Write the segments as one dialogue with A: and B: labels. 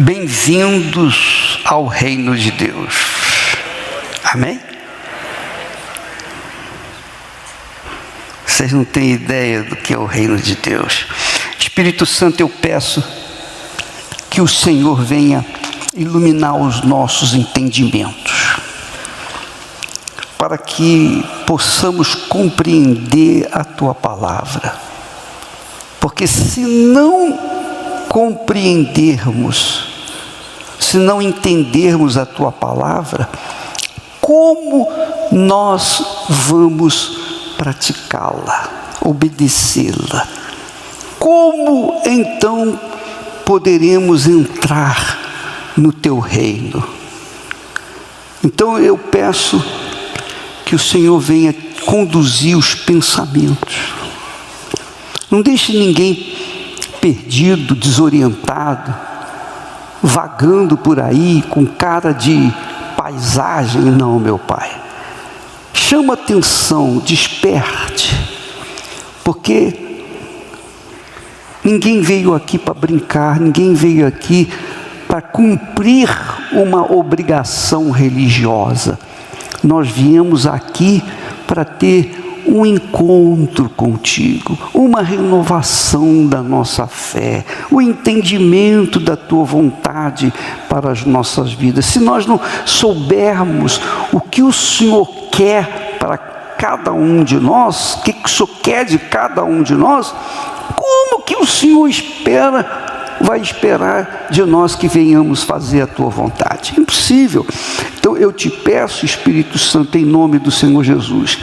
A: Bem-vindos ao reino de Deus. Amém? Vocês não têm ideia do que é o reino de Deus. Espírito Santo, eu peço que o Senhor venha iluminar os nossos entendimentos, para que possamos compreender a Tua palavra. Porque se não compreendermos, se não entendermos a Tua palavra, como nós vamos praticá-la, obedecê-la? Como então poderemos entrar no Teu reino? Então eu peço que o Senhor venha conduzir os pensamentos. Não deixe ninguém perdido, desorientado, vagando por aí com cara de paisagem. Não, meu Pai. Chama atenção, desperte, porque ninguém veio aqui para brincar, ninguém veio aqui para cumprir uma obrigação religiosa. Nós viemos aqui para ter um encontro contigo, uma renovação da nossa fé, o entendimento da Tua vontade para as nossas vidas. Se nós não soubermos o que o Senhor quer para cada um de nós, o que o Senhor quer de cada um de nós, como que o Senhor vai esperar de nós que venhamos fazer a Tua vontade? Impossível. Então eu te peço, Espírito Santo, em nome do Senhor Jesus,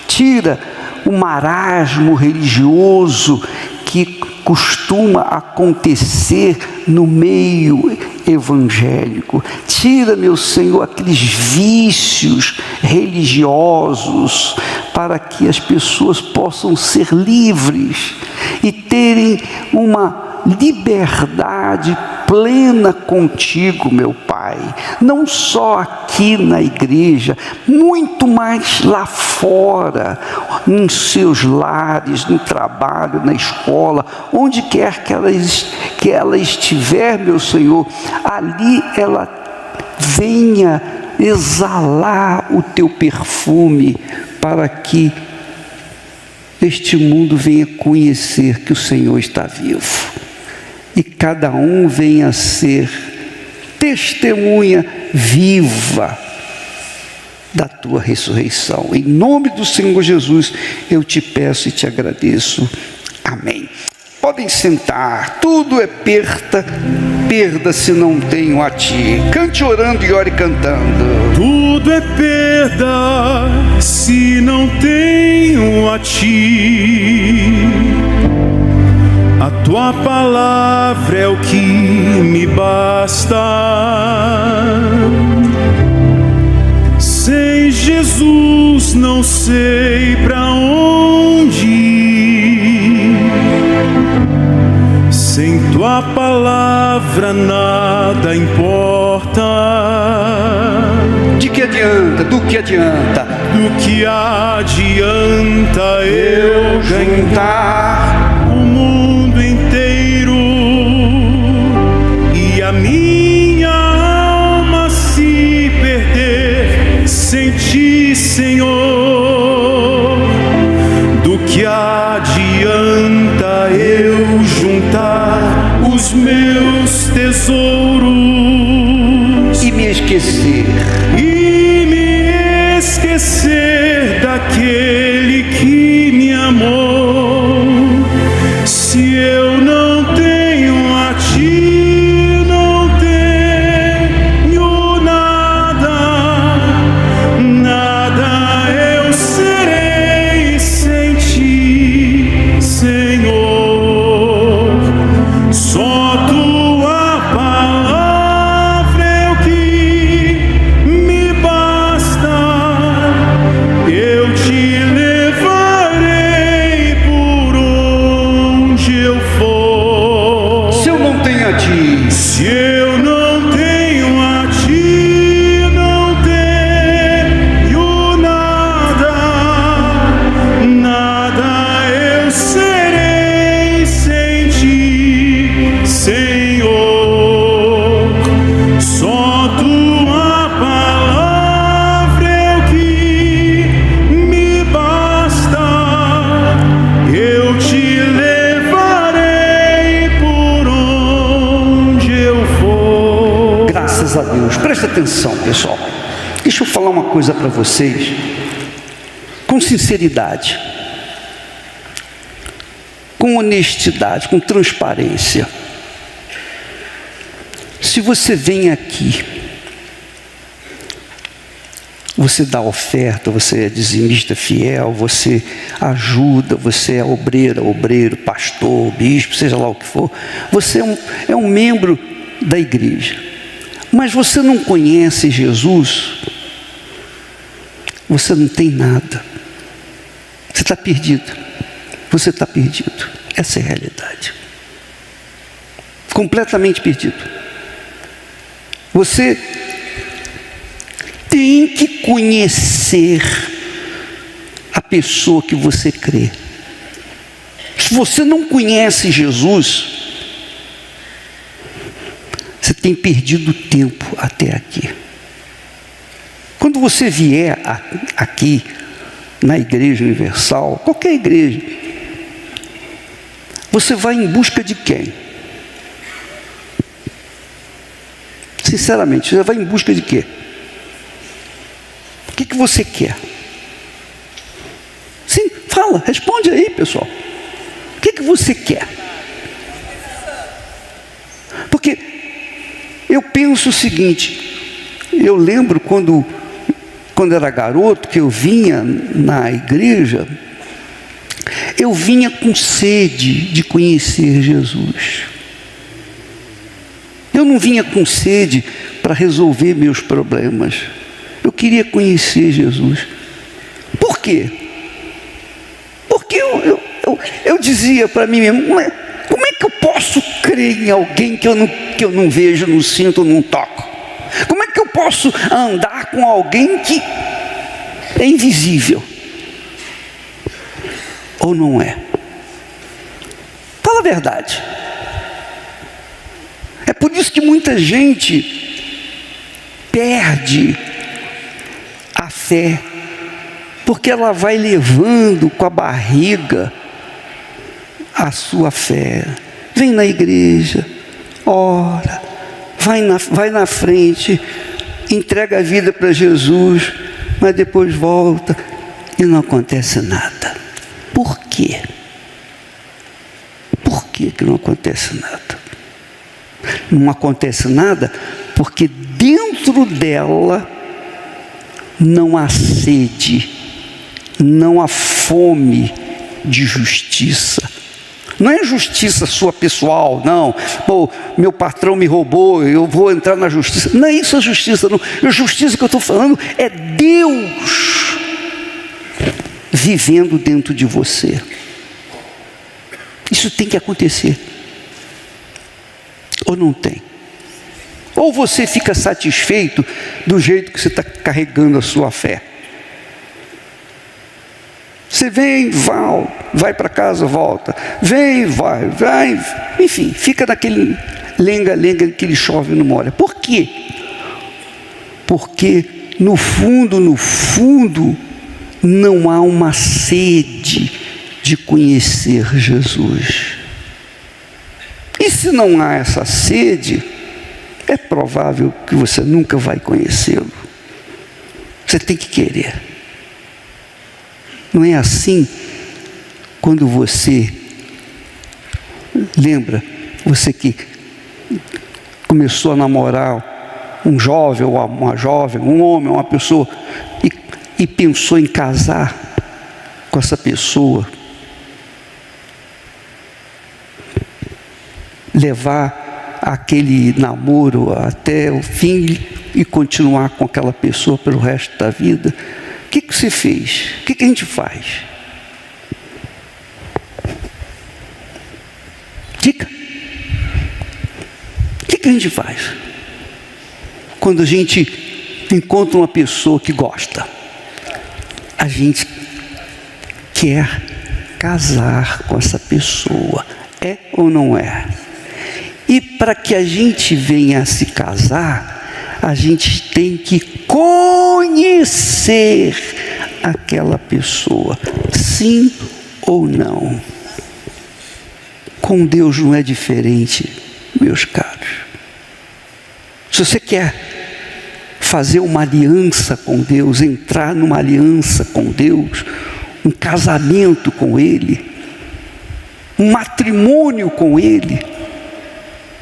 A: tira o marasmo religioso que costuma acontecer no meio evangélico. Tira, meu Senhor, aqueles vícios religiosos, para que as pessoas possam ser livres e terem uma liberdade plena contigo, meu Pai, não só aqui na igreja, muito mais lá fora, em seus lares, no trabalho, na escola, onde quer que ela estiver, meu Senhor, ali ela venha exalar o Teu perfume, para que este mundo venha conhecer que o Senhor está vivo. E cada um venha a ser testemunha viva da Tua ressurreição. Em nome do Senhor Jesus, eu te peço e te agradeço. Amém. Podem sentar. Tudo é perda se não tenho a Ti. Cante orando e ore cantando.
B: Tudo é perda se não tenho a Ti. A Tua palavra é o que me basta. Sem Jesus não sei para onde ir. Sem Tua palavra nada importa.
A: De que adianta? Do que adianta?
B: Do que adianta eu juntar o mundo inteiro e a minha alma se perder sem Ti, Senhor? Do que adianta eu juntar os meus tesouros
A: E me esquecer
B: daquele que me amou? Se eu não tenho a Ti, não tenho nada, nada eu serei sem Ti, Senhor. Só Tua palavra é o que me
A: Deus. Presta atenção, pessoal. Deixa eu falar uma coisa para vocês, com sinceridade, com honestidade, com transparência. Se você vem aqui, você dá oferta, você é dizimista fiel, você ajuda, você é obreiro, pastor, bispo, seja lá o que for. Você é um membro da igreja. Mas você não conhece Jesus, você não tem nada. Você está perdido. Você está perdido. Essa é a realidade. Completamente perdido. Você tem que conhecer a pessoa que você crê. Se você não conhece Jesus, você tem perdido tempo até aqui. Quando você vier aqui na Igreja Universal, qualquer igreja, você vai em busca de quem? Sinceramente, você vai em busca de quê? O que você quer? Sim, fala, responde aí, pessoal. O que você quer? Porque eu penso o seguinte, eu lembro quando era garoto, que eu vinha na igreja, eu vinha com sede de conhecer Jesus. Eu não vinha com sede para resolver meus problemas. Eu queria conhecer Jesus. Por quê? Porque eu dizia para mim mesmo, como é que eu posso crer em alguém que eu não vejo, não sinto, não toco? Como é que eu posso andar com alguém que é invisível? Ou não é? Fala a verdade. É por isso que muita gente perde a fé, porque ela vai levando com a barriga a sua fé. Vem na igreja, ora, vai na frente, entrega a vida para Jesus, mas depois volta e não acontece nada. Por quê? Por que não acontece nada? Não acontece nada porque dentro dela não há sede, não há fome de justiça. Não é justiça sua pessoal, não. Pô, meu patrão me roubou, eu vou entrar na justiça. Não é isso a justiça, não. A justiça que eu estou falando é Deus vivendo dentro de você. Isso tem que acontecer. Ou não tem? Ou você fica satisfeito do jeito que você está carregando a sua fé. Você vem, vai para casa, volta. Vem, vai, enfim, fica naquele lenga-lenga que ele chove e não molha. Por quê? Porque no fundo, não há uma sede de conhecer Jesus. E se não há essa sede, é provável que você nunca vai conhecê-lo. Você tem que querer. Não é assim quando você, lembra, você que começou a namorar um jovem ou uma jovem, um homem, uma pessoa, e pensou em casar com essa pessoa, levar aquele namoro até o fim e continuar com aquela pessoa pelo resto da vida. O que você fez? O que a gente faz? Dica. O que a gente faz? Quando a gente encontra uma pessoa que gosta, a gente quer casar com essa pessoa. É ou não é? E para que a gente venha a se casar, a gente tem que conhecer aquela pessoa, sim ou não. Com Deus não é diferente, meus caros. Se você quer fazer uma aliança com Deus, entrar numa aliança com Deus, um casamento com Ele, um matrimônio com Ele,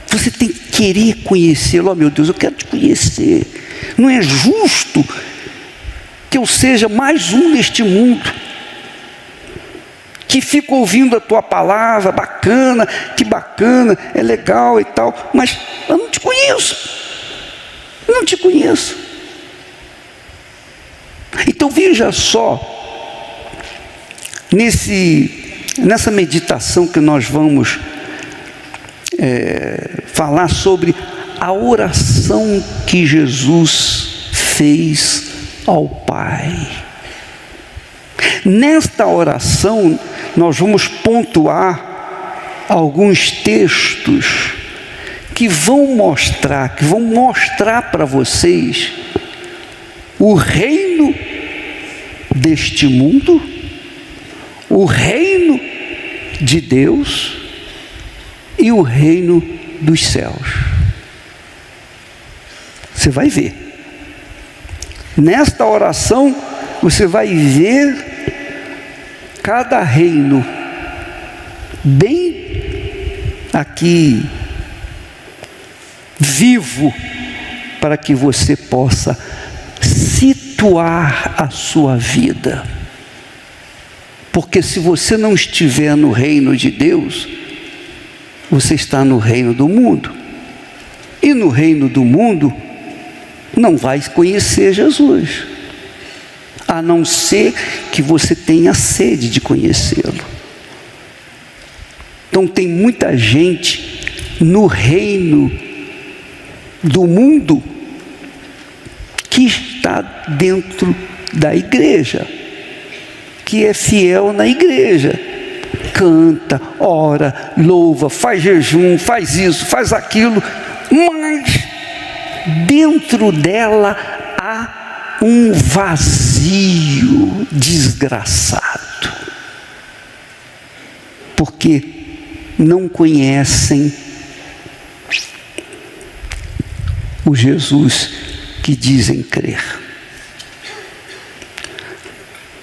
A: você tem que querer conhecê-lo. Oh meu Deus, eu quero te conhecer. Não é justo que eu seja mais um neste mundo, que fica ouvindo a tua palavra, bacana, que bacana, é legal e tal, mas eu não te conheço. Não te conheço. Então veja só, nessa meditação que nós vamos falar sobre a oração que Jesus fez ao Pai. Nesta oração nós vamos pontuar alguns textos que vão mostrar para vocês o reino deste mundo, o reino de Deus e o reino dos céus. Você vai ver. Nesta oração você vai ver cada reino bem aqui vivo, para que você possa situar a sua vida. Porque se você não estiver no reino de Deus, você está no reino do mundo. E no reino do mundo não vai conhecer Jesus, a não ser que você tenha sede de conhecê-lo. Então tem muita gente no reino do mundo que está dentro da igreja, que é fiel na igreja, canta, ora, louva, faz jejum, faz isso, faz aquilo, mas dentro dela há um vazio desgraçado, porque não conhecem o Jesus que dizem crer.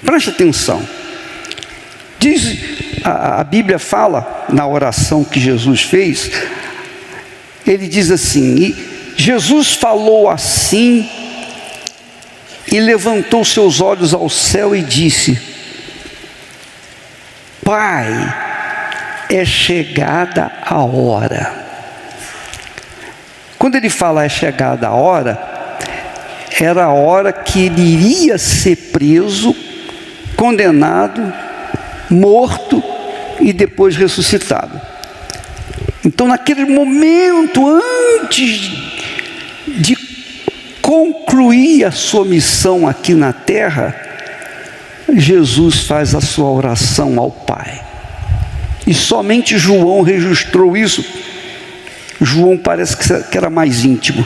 A: Preste atenção. A Bíblia fala na oração que Jesus fez, ele diz assim: e Jesus falou assim e levantou seus olhos ao céu e disse: Pai, é chegada a hora. Quando ele fala é chegada a hora, era a hora que ele iria ser preso, condenado, morto e depois ressuscitado. Então naquele momento, antes de concluir a sua missão aqui na terra, Jesus faz a sua oração ao Pai. E somente João registrou isso. João parece que era mais íntimo.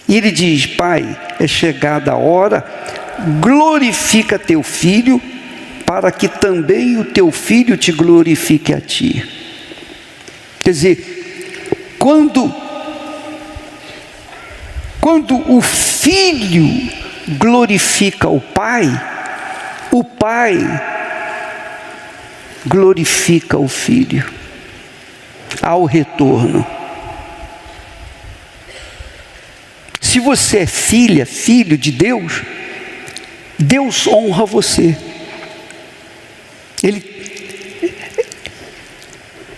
A: E ele diz: Pai, é chegada a hora, glorifica teu filho, para que também o teu filho te glorifique a ti. Quer dizer, quando o filho glorifica o pai glorifica o filho ao retorno. Se você é filha, filho de Deus, Deus honra você.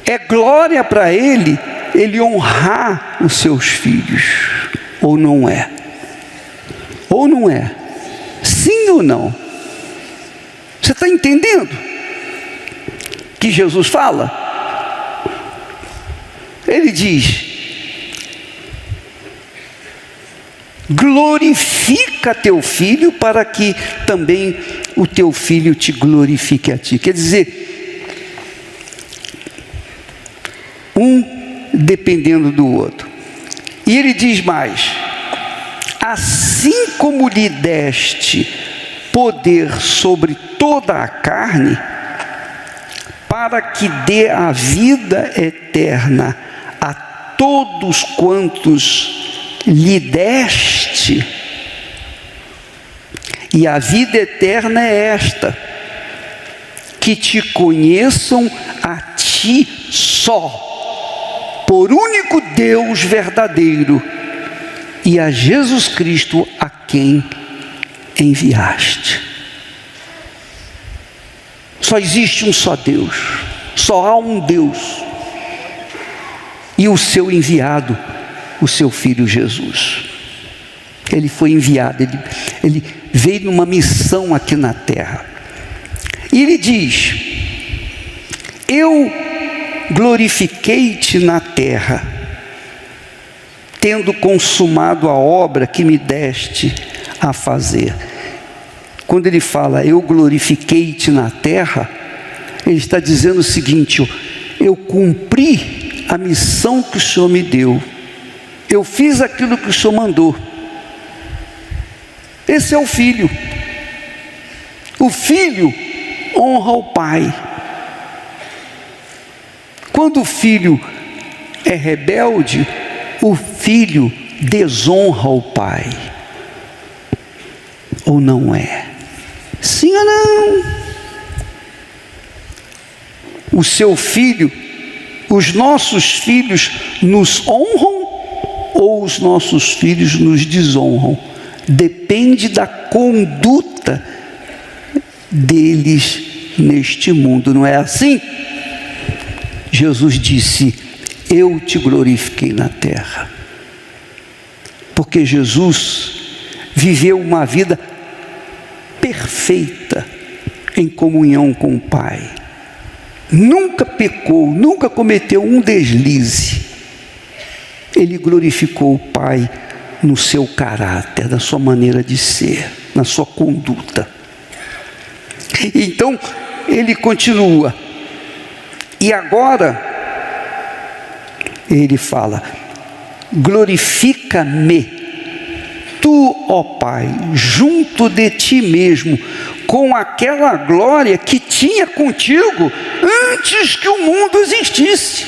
A: É glória para Ele honrar os seus filhos, ou não é? Ou não é? Sim ou não? Você está entendendo que Jesus fala? Ele diz: glorifica teu filho, para que também o teu filho te glorifique a ti. Quer dizer, um dependendo do outro. E ele diz mais: assim como lhe deste poder sobre toda a carne, para que dê a vida eterna a todos quantos lhe deste, e a vida eterna é esta, que te conheçam a ti só, por único Deus verdadeiro, e a Jesus Cristo a quem enviaste. Só existe um só Deus, só há um Deus, e o seu enviado, o seu Filho Jesus. Ele foi enviado, ele veio numa missão aqui na terra. E ele diz: eu glorifiquei-te na terra, tendo consumado a obra que me deste a fazer. Quando ele fala, eu glorifiquei-te na terra, ele está dizendo o seguinte: eu cumpri a missão que o Senhor me deu, eu fiz aquilo que o Senhor mandou. Esse é o Filho. O Filho honra o Pai. Quando o Filho é rebelde, o Filho desonra o Pai. Ou não é? Sim ou não? O seu Filho, os nossos filhos nos honram ou os nossos filhos nos desonram? Depende da conduta deles neste mundo, não é assim? Jesus disse: eu te glorifiquei na terra, porque Jesus viveu uma vida perfeita em comunhão com o Pai, nunca pecou, nunca cometeu um deslize. Ele glorificou o Pai no seu caráter, na sua maneira de ser, na sua conduta. Então ele continua, e agora ele fala: glorifica-me tu, ó Pai, junto de ti mesmo, com aquela glória que tinha contigo antes que o mundo existisse.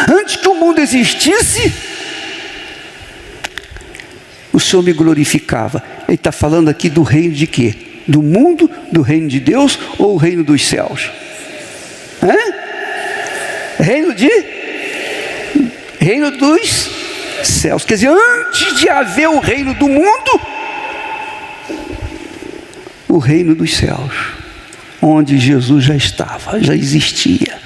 A: Antes que o mundo existisse, o Senhor me glorificava. Ele está falando aqui do reino de quê? Do mundo, do reino de Deus ou o reino dos céus? Reino dos céus. Quer dizer, antes de haver o reino do mundo, o reino dos céus, onde Jesus já estava, já existia.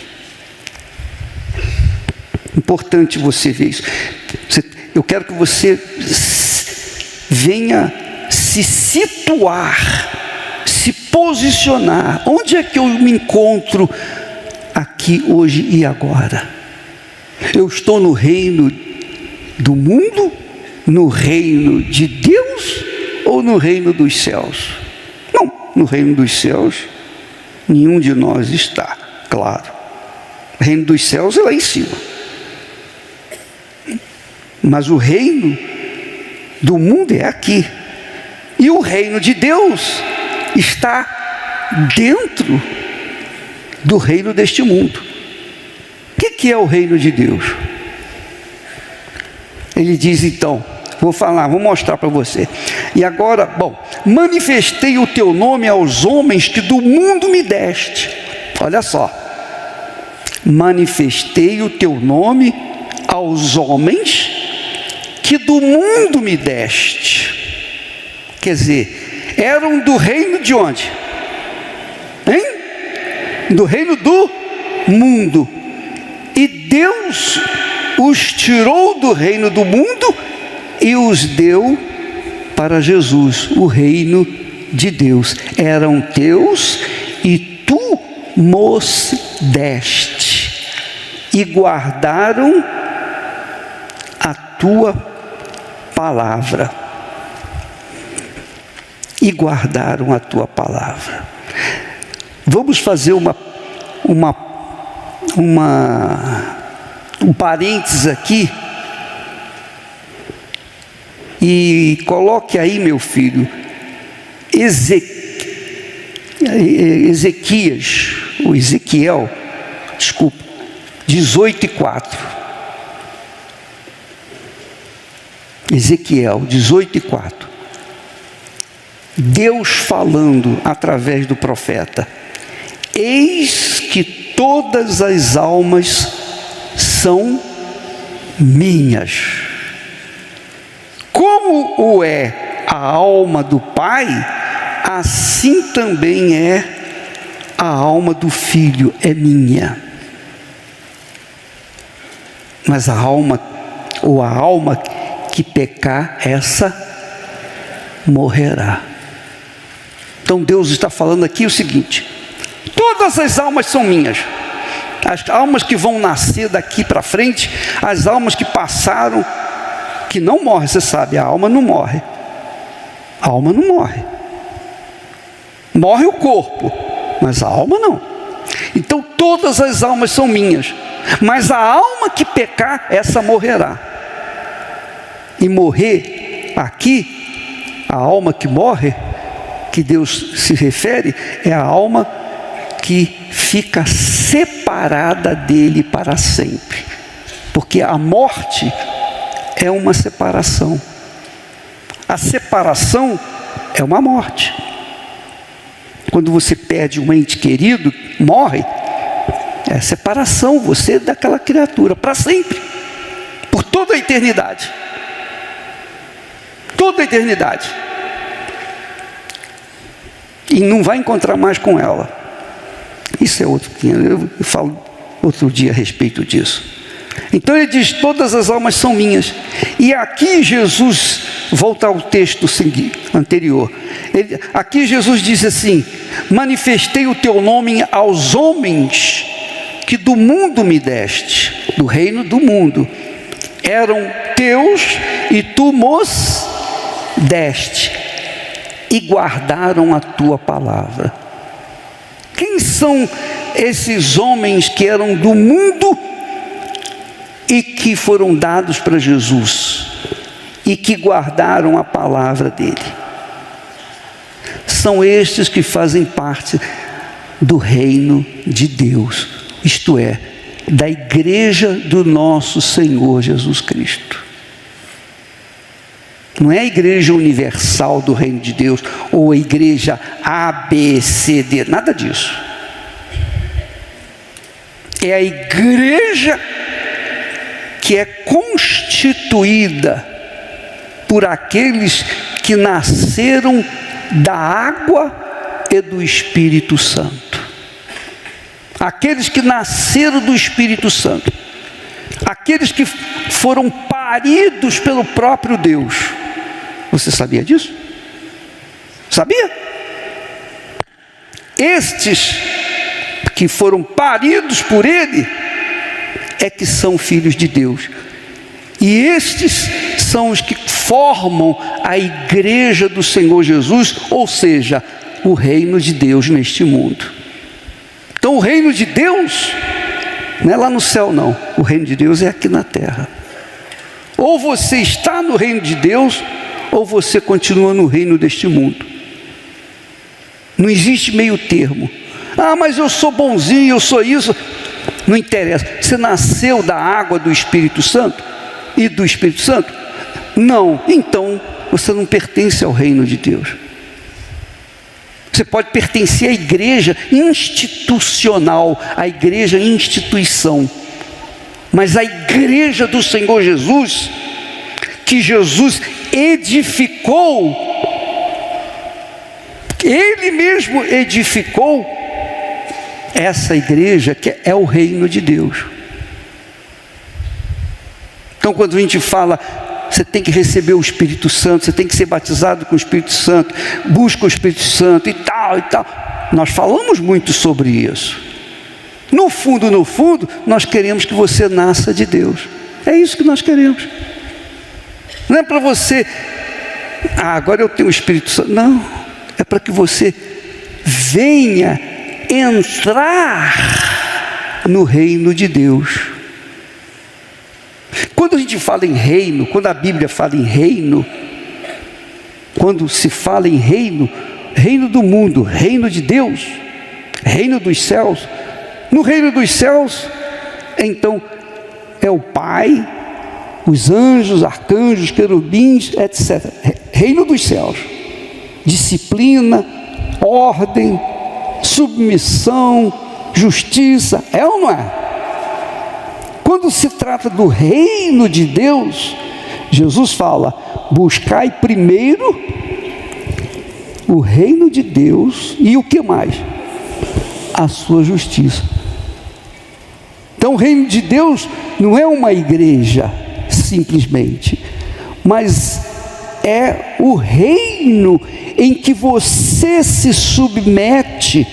A: Importante você ver isso. Eu quero que você venha se situar, se posicionar. Onde é que eu me encontro aqui hoje e agora? Eu estou no reino do mundo, no reino de Deus ou no reino dos céus? Não, no reino dos céus nenhum de nós está, claro. O reino dos céus é lá em cima. Mas o reino do mundo é aqui. E o reino de Deus está dentro do reino deste mundo. O que é o reino de Deus? Ele diz então, vou mostrar para você. E agora, manifestei o teu nome aos homens que do mundo me deste. Olha só. Manifestei o teu nome aos homens que do mundo me deste. Quer dizer, eram do reino de onde? Do reino do mundo. E Deus os tirou do reino do mundo e os deu para Jesus, o reino de Deus. Eram teus e tu mos deste, e guardaram a tua palavra. E guardaram a tua palavra. Vamos fazer um parênteses aqui. E coloque aí, meu filho, Ezequiel, 18:4. Ezequiel 18:4. Deus falando através do profeta: eis que todas as almas são minhas. Como o é a alma do Pai, assim também é a alma do Filho, é minha. Mas a alma que pecar, essa morrerá. Então Deus está falando aqui o seguinte: todas as almas são minhas. As almas que vão nascer daqui para frente, as almas que passaram, que não morrem, você sabe, a alma não morre. A alma não morre. Morre o corpo, mas a alma não. Então todas as almas são minhas, mas a alma que pecar, essa morrerá. E morrer aqui, a alma que morre, que Deus se refere, é a alma que fica separada dele para sempre. Porque a morte é uma separação. A separação é uma morte. Quando você perde um ente querido, morre, é separação, você daquela criatura, para sempre, por toda a eternidade. Toda a eternidade. E não vai encontrar mais com ela. Isso é outro que eu falo outro dia a respeito disso. Então ele diz: todas as almas são minhas. E aqui Jesus volta ao texto anterior. Aqui Jesus diz assim: manifestei o teu nome aos homens que do mundo me deste, do reino do mundo. Eram teus e tu mos deste, e guardaram a tua palavra. Quem são esses homens que eram do mundo e que foram dados para Jesus e que guardaram a palavra dele? São estes que fazem parte do reino de Deus, isto é, da igreja do nosso Senhor Jesus Cristo. Não é a igreja universal do reino de Deus, ou a igreja A, B, C, D, nada disso. É a igreja que é constituída por aqueles que nasceram da água e do Espírito Santo. Aqueles que nasceram do Espírito Santo. Aqueles que foram paridos pelo próprio Deus. Você sabia disso? Sabia? Estes que foram paridos por Ele é que são filhos de Deus. E estes são os que formam a igreja do Senhor Jesus, ou seja, o reino de Deus neste mundo. Então o reino de Deus não é lá no céu não, o reino de Deus é aqui na terra. Ou você está no reino de Deus, ou você continua no reino deste mundo. Não existe meio termo. Ah, mas eu sou bonzinho, eu sou isso. Não interessa. Você nasceu da água do Espírito Santo e do Espírito Santo? Não. Então você não pertence ao reino de Deus. Você pode pertencer à igreja institucional, à igreja instituição. Mas a igreja do Senhor Jesus, que Jesus edificou, Ele mesmo edificou, essa igreja que é o reino de Deus. Então quando a gente fala, você tem que receber o Espírito Santo, você tem que ser batizado com o Espírito Santo, busca o Espírito Santo e tal, nós falamos muito sobre isso. No fundo, nós queremos que você nasça de Deus. É isso que nós queremos. Não é para você, agora eu tenho o Espírito Santo. Não, é para que você venha entrar no reino de Deus. Quando a gente fala em reino, quando a Bíblia fala em reino, quando se fala em reino, reino do mundo, reino de Deus, reino dos céus. No reino dos céus, então, é o Pai, os anjos, arcanjos, querubins, etc. Reino dos céus. Disciplina, ordem, submissão, justiça, é ou não é? Quando se trata do reino de Deus, Jesus fala: buscai primeiro o reino de Deus e o que mais? A sua justiça. Então o reino de Deus não é uma igreja simplesmente, mas é o reino em que você se submete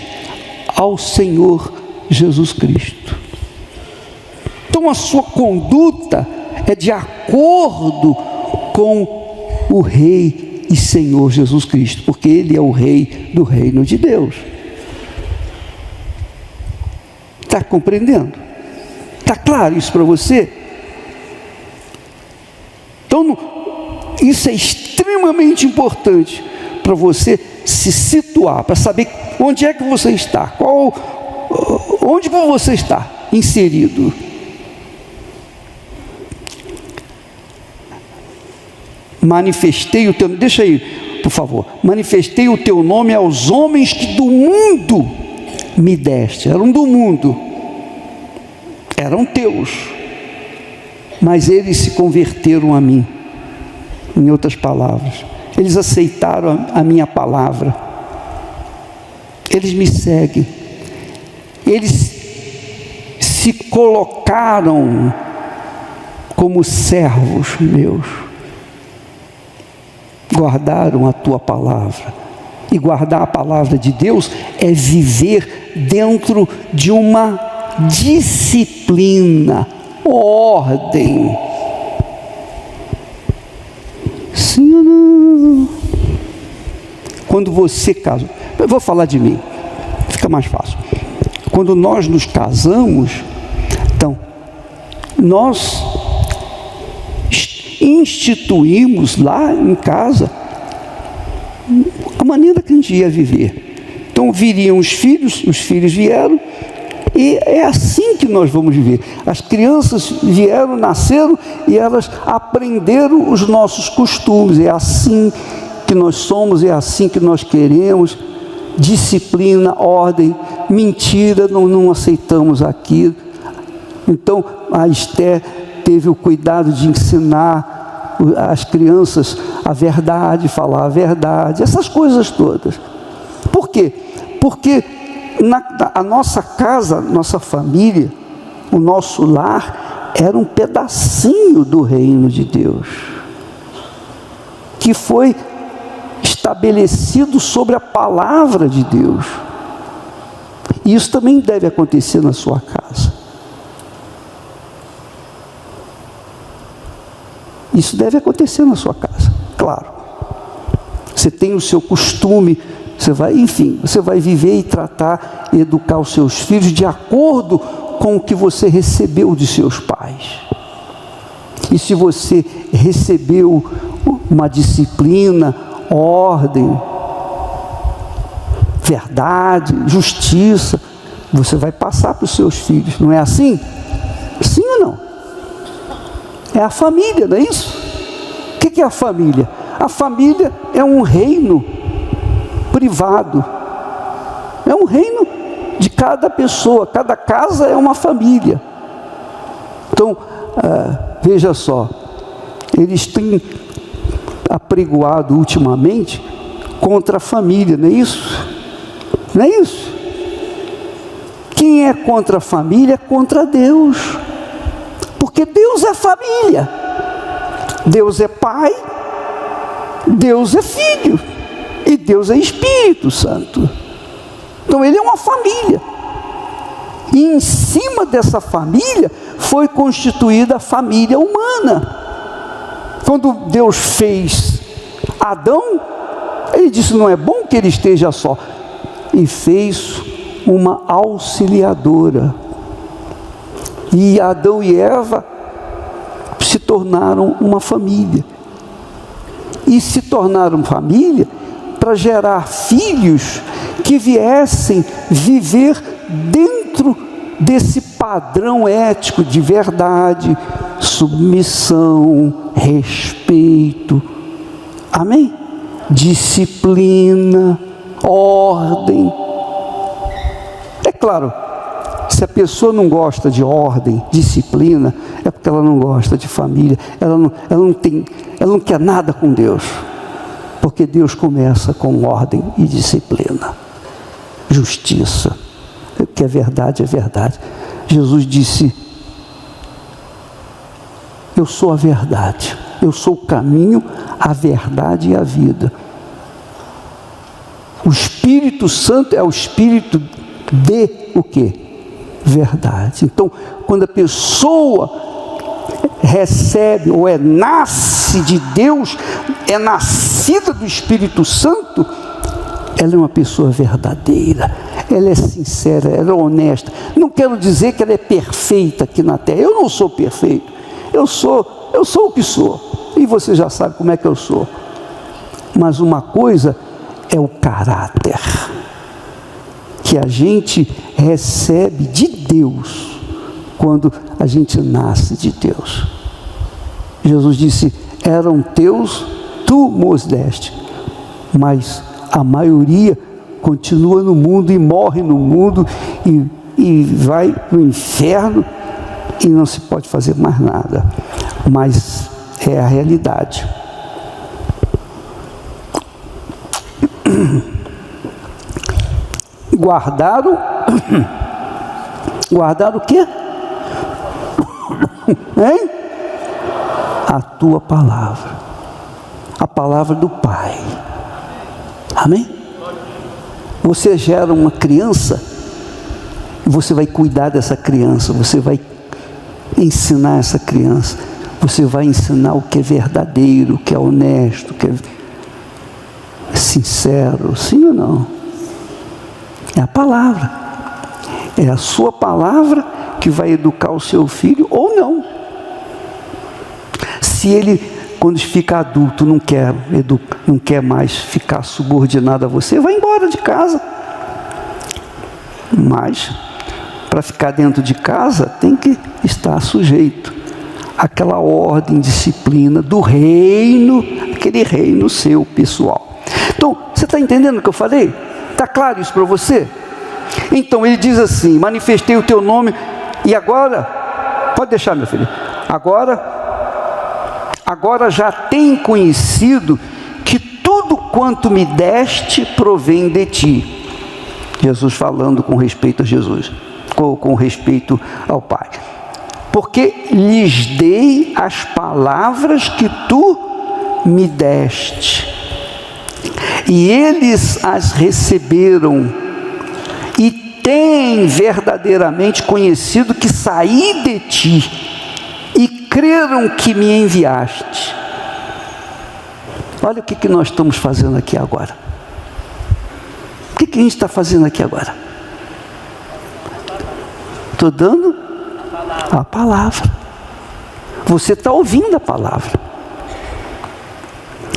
A: ao Senhor Jesus Cristo. Então a sua conduta é de acordo com o Rei e Senhor Jesus Cristo, porque Ele é o Rei do reino de Deus. Está compreendendo? Está claro isso para você? Então, isso é extremamente importante para você se situar, para saber onde é que você está, onde você está inserido. Manifestei o teu, deixa aí, por favor. Manifestei o teu nome aos homens que do mundo me deste. Eram do mundo, eram teus, mas eles se converteram a mim. Em outras palavras, eles aceitaram a minha palavra, eles me seguem, eles se colocaram como servos meus, guardaram a tua palavra. E guardar a palavra de Deus é viver dentro de uma disciplina, ordem. Sim ou não? Quando você casa, eu vou falar de mim, fica mais fácil. Quando nós nos casamos, então, nós instituímos lá em casa a maneira que a gente ia viver. Então viriam os filhos vieram, e é assim que nós vamos viver. As crianças vieram, nasceram, e elas aprenderam os nossos costumes. É assim que nós somos, é assim que nós queremos. Disciplina, ordem, mentira, não aceitamos aquilo. Então a Esther teve o cuidado de ensinar as crianças a verdade, falar a verdade, essas coisas todas. Por quê? Porque a nossa casa, nossa família, o nosso lar era um pedacinho do reino de Deus, que foi estabelecido sobre a palavra de Deus. E isso também deve acontecer na sua casa. Isso deve acontecer na sua casa, claro. Você tem o seu costume, você vai viver e tratar e educar os seus filhos de acordo com o que você recebeu de seus pais. E se você recebeu uma disciplina, ordem, verdade, justiça, você vai passar para os seus filhos, não é assim? Sim ou não? É a família, não é isso? O que é a família? A família é um reino privado, é um reino de cada pessoa, cada casa é uma família. Então, veja só, eles têm apregoado ultimamente contra a família, não é isso? Não é isso? Quem é contra a família é contra Deus, porque Deus é família, Deus é Pai, Deus é Filho, e Deus é Espírito Santo. Então Ele é uma família, e em cima dessa família foi constituída a família humana. Quando Deus fez Adão, Ele disse: não é bom que ele esteja só, e fez uma auxiliadora, e Adão e Eva se tornaram uma família, e se tornaram família para gerar filhos que viessem viver dentro desse padrão ético de verdade, submissão, respeito, amém? Disciplina, ordem. É claro, se a pessoa não gosta de ordem, disciplina, é porque ela não gosta de família, ela não quer nada com Deus, porque Deus começa com ordem e disciplina, justiça, o que é verdade é verdade. Jesus disse: eu sou a verdade, eu sou o caminho, a verdade e a vida. O Espírito Santo é o Espírito de o quê? Verdade. Então, quando a pessoa recebe ou nasce de Deus, é nascida do Espírito Santo, ela é uma pessoa verdadeira, ela é sincera, ela é honesta. Não quero dizer que ela é perfeita aqui na terra, eu não sou perfeito, eu sou o que sou, e você já sabe como é que eu sou. Mas uma coisa é o caráter que a gente recebe de Deus quando a gente nasce de Deus. Jesus disse: eram teus, tu os deste, mas a maioria continua no mundo e morre no mundo e vai no inferno e não se pode fazer mais nada. Mas é a realidade. Guardaram o quê? Hein? A tua palavra, a palavra do Pai. Amém? Você gera uma criança, e você vai cuidar dessa criança, você vai ensinar essa criança, você vai ensinar o que é verdadeiro, o que é honesto, o que é sincero, sim ou não? É a palavra, é a sua palavra que vai educar o seu filho ou não. Se ele, quando fica adulto, não quer mais ficar subordinado a você, vai embora de casa. Mas, para ficar dentro de casa, tem que estar sujeito àquela ordem, disciplina do reino, aquele reino seu, pessoal. Então, você está entendendo o que eu falei? Está claro isso para você? Então ele diz assim: manifestei o teu nome, e agora, pode deixar, meu filho, agora já tem conhecido que tudo quanto me deste provém de ti. Jesus falando com respeito a Jesus, com respeito ao Pai. Porque lhes dei as palavras que tu me deste, e eles as receberam, e têm verdadeiramente conhecido que saí de ti, e creram que me enviaste. Olha o que nós estamos fazendo aqui agora. O que a gente está fazendo aqui agora? Estou dando a palavra. Você está ouvindo a palavra.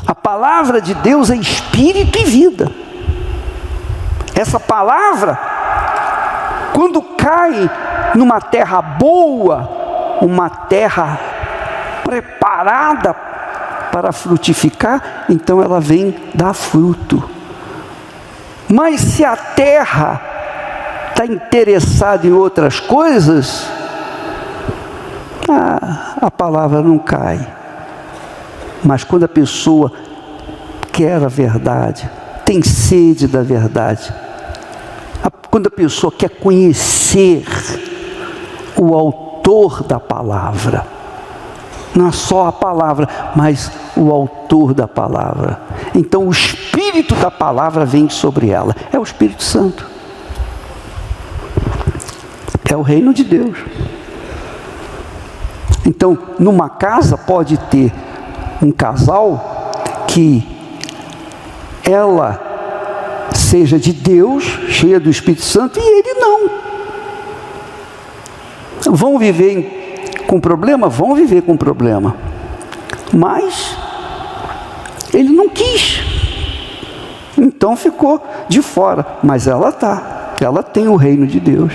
A: A palavra de Deus é espírito e vida. Essa palavra, quando cai numa terra boa, uma terra preparada para frutificar, então ela vem dar fruto. Mas se a terra está interessada em outras coisas, a palavra não cai. Mas quando a pessoa quer a verdade, tem sede da verdade, quando a pessoa quer conhecer o autor da palavra, não é só a palavra, mas o autor da palavra, então o Espírito da palavra vem sobre ela. É o Espírito Santo, é o reino de Deus. Então, numa casa pode ter um casal que ela seja de Deus, cheia do Espírito Santo, e ele não. Vão viver com problema? Vão viver com problema. Mas ele não quis. Então ficou de fora. Mas ela tem o reino de Deus.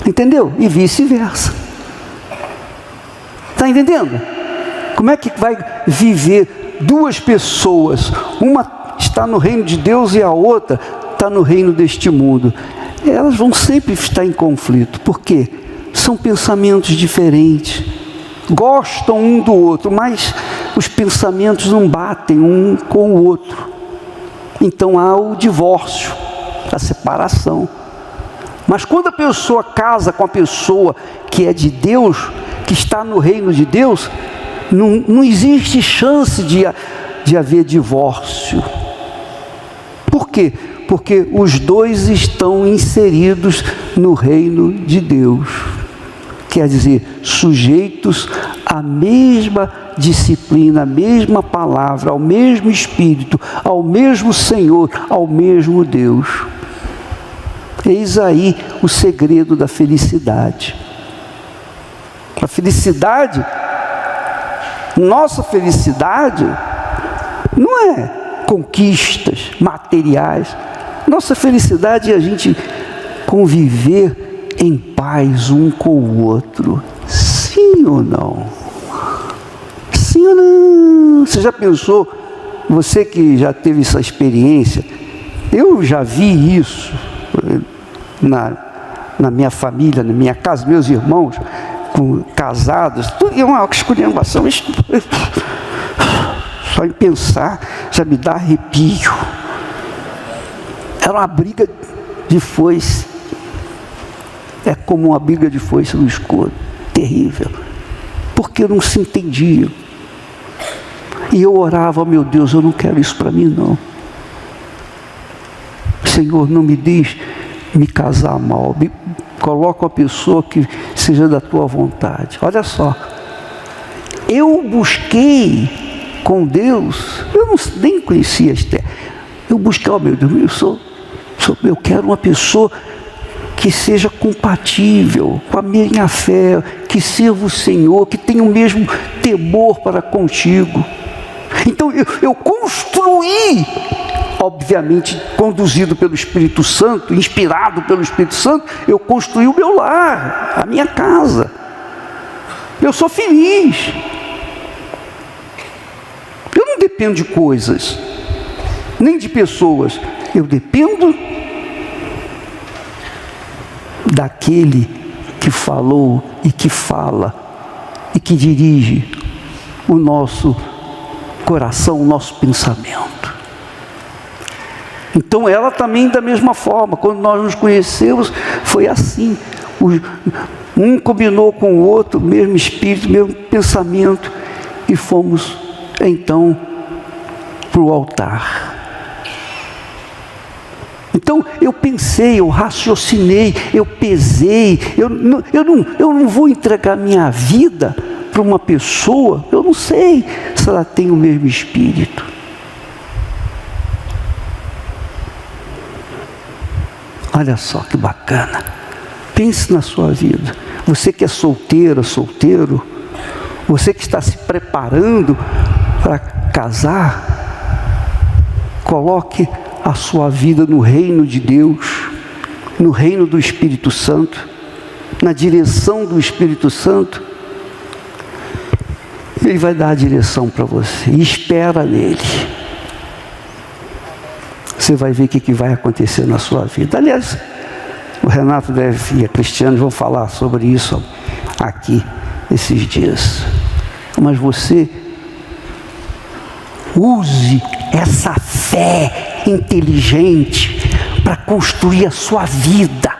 A: Entendeu? E vice-versa. Está entendendo? Como é que vai viver duas pessoas? Uma está no reino de Deus e a outra está no reino deste mundo. Elas vão sempre estar em conflito. Por quê? São pensamentos diferentes. Gostam um do outro, mas os pensamentos não batem um com o outro. Então há o divórcio, a separação. Mas quando a pessoa casa com a pessoa que é de Deus, que está no reino de Deus, não existe chance de haver divórcio. Por quê? Porque os dois estão inseridos no reino de Deus. Quer dizer, sujeitos à mesma disciplina, à mesma palavra, ao mesmo Espírito, ao mesmo Senhor, ao mesmo Deus. Eis aí o segredo da felicidade. A felicidade, nossa felicidade, não é conquistas materiais. Nossa felicidade é a gente conviver em paz um com o outro. Sim ou não? Sim ou não? Você já pensou, você que já teve essa experiência, eu já vi isso na minha família, na minha casa, meus irmãos casados, é uma esculhambação. Só em pensar já me dá arrepio. Era uma briga de foice. É como uma briga de foice no escuro. Terrível. Porque não se entendiam. E eu orava, meu Deus, eu não quero isso para mim não. Senhor, não me diz me casar mal. Coloca uma pessoa que seja da tua vontade. Olha só. Eu busquei com Deus, eu nem conhecia Esther. Eu busquei, meu Deus, eu quero uma pessoa que seja compatível com a minha fé, que sirva o Senhor, que tenha o mesmo temor para contigo. Então eu construí, obviamente conduzido pelo Espírito Santo, inspirado pelo Espírito Santo, eu construí o meu lar, a minha casa. Eu sou feliz. Eu não dependo de coisas, nem de pessoas. Eu dependo daquele que falou e que fala e que dirige o nosso coração, o nosso pensamento. Então ela também da mesma forma, quando nós nos conhecemos, foi assim. Um combinou com o outro, mesmo espírito, mesmo pensamento, e fomos então para o altar. Então eu pensei, eu raciocinei, eu pesei, eu não vou entregar minha vida para uma pessoa, eu não sei se ela tem o mesmo espírito. Olha só que bacana. Pense na sua vida. Você que é solteira, solteiro, você que está se preparando para casar, coloque a sua vida no reino de Deus, no reino do Espírito Santo, na direção do Espírito Santo. Ele vai dar a direção para você, e espera nele. Você vai ver o que vai acontecer na sua vida. Aliás, o Renato e a Cristiane vão falar sobre isso aqui esses dias. Mas você use essa fé inteligente para construir a sua vida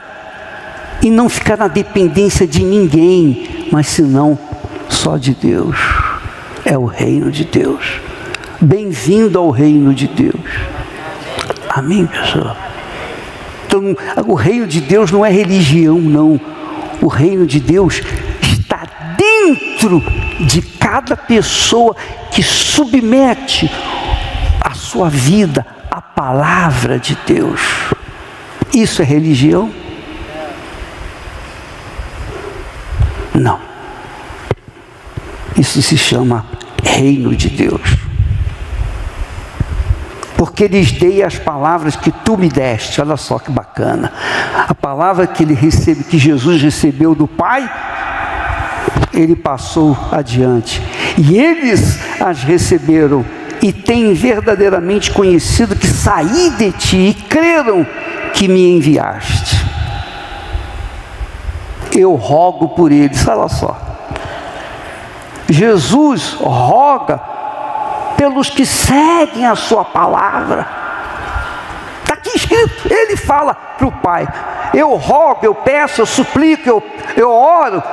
A: e não ficar na dependência de ninguém, mas senão só de Deus. É o reino de Deus. Bem-vindo ao reino de Deus. Amém, pessoal? Então, o reino de Deus não é religião, não. O reino de Deus está dentro de cada pessoa que submete a sua vida à palavra de Deus. Isso é religião? Não. Isso se chama reino de Deus. Porque lhes dei as palavras que tu me deste. Olha só que bacana. A palavra que Jesus recebeu do Pai Ele passou adiante. E eles as receberam e têm verdadeiramente conhecido que saí de ti e creram que me enviaste. Eu rogo por eles. Olha só. Jesus roga pelos que seguem a sua palavra. Está aqui escrito. Ele fala para o Pai: eu rogo, eu peço, eu suplico, eu oro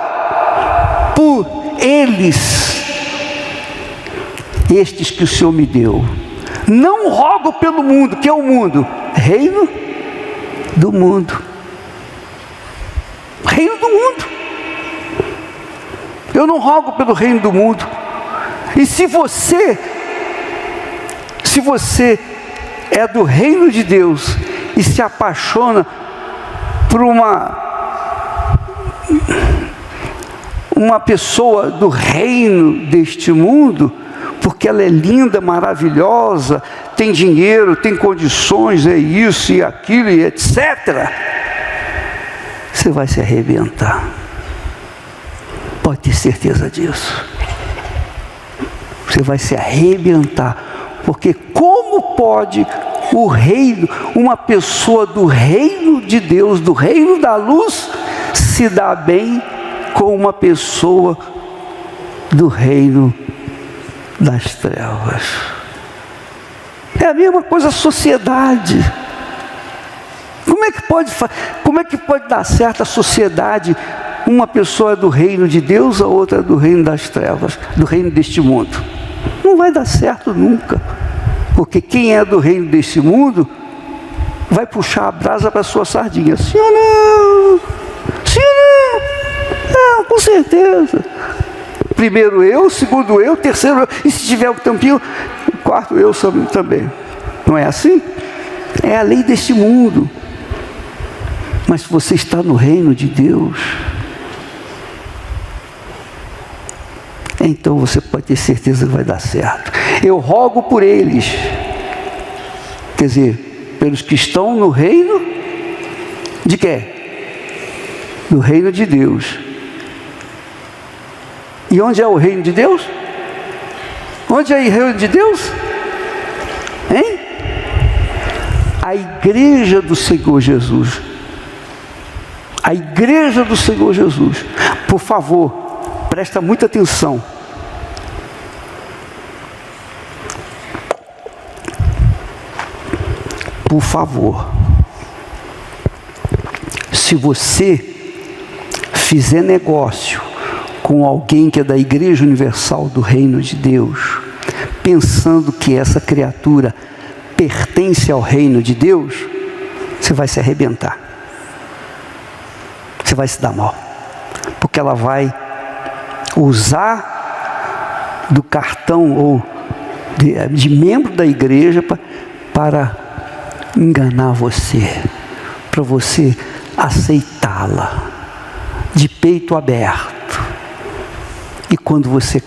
A: por eles, estes que o Senhor me deu. Não rogo pelo mundo. Que é o mundo? Reino do mundo. Reino do mundo. Eu não rogo pelo reino do mundo. E se você é do reino de Deus e se apaixona por uma pessoa do reino deste mundo, porque ela é linda, maravilhosa, tem dinheiro, tem condições, é isso e aquilo e etc., você vai se arrebentar. Pode ter certeza disso. Você vai se arrebentar. Porque como pode o reino, uma pessoa do reino de Deus, do reino da luz, se dar bem com uma pessoa do reino das trevas? É a mesma coisa a sociedade. Como é que pode dar certo a sociedade? Uma pessoa é do reino de Deus, a outra é do reino das trevas, do reino deste mundo. Não vai dar certo nunca. Porque quem é do reino deste mundo vai puxar a brasa para a sua sardinha. Sim ou não? Sim ou não? Não, com certeza. Primeiro eu, segundo eu, terceiro eu. E se tiver o tampinho, quarto eu também. Não é assim? É a lei deste mundo. Mas se você está no reino de Deus, então você pode ter certeza que vai dar certo. Eu rogo por eles, quer dizer, pelos que estão no reino de quê? No reino de Deus. E onde é o reino de Deus? Onde é o reino de Deus? Hein? A igreja do Senhor Jesus. A igreja do Senhor Jesus. Por favor, presta muita atenção. Por favor, se você fizer negócio com alguém que é da Igreja Universal do Reino de Deus, pensando que essa criatura pertence ao reino de Deus, você vai se arrebentar. Você vai se dar mal. Porque ela vai usar do cartão ou de membro da igreja para enganar você, para você aceitá-la de peito aberto. E quando você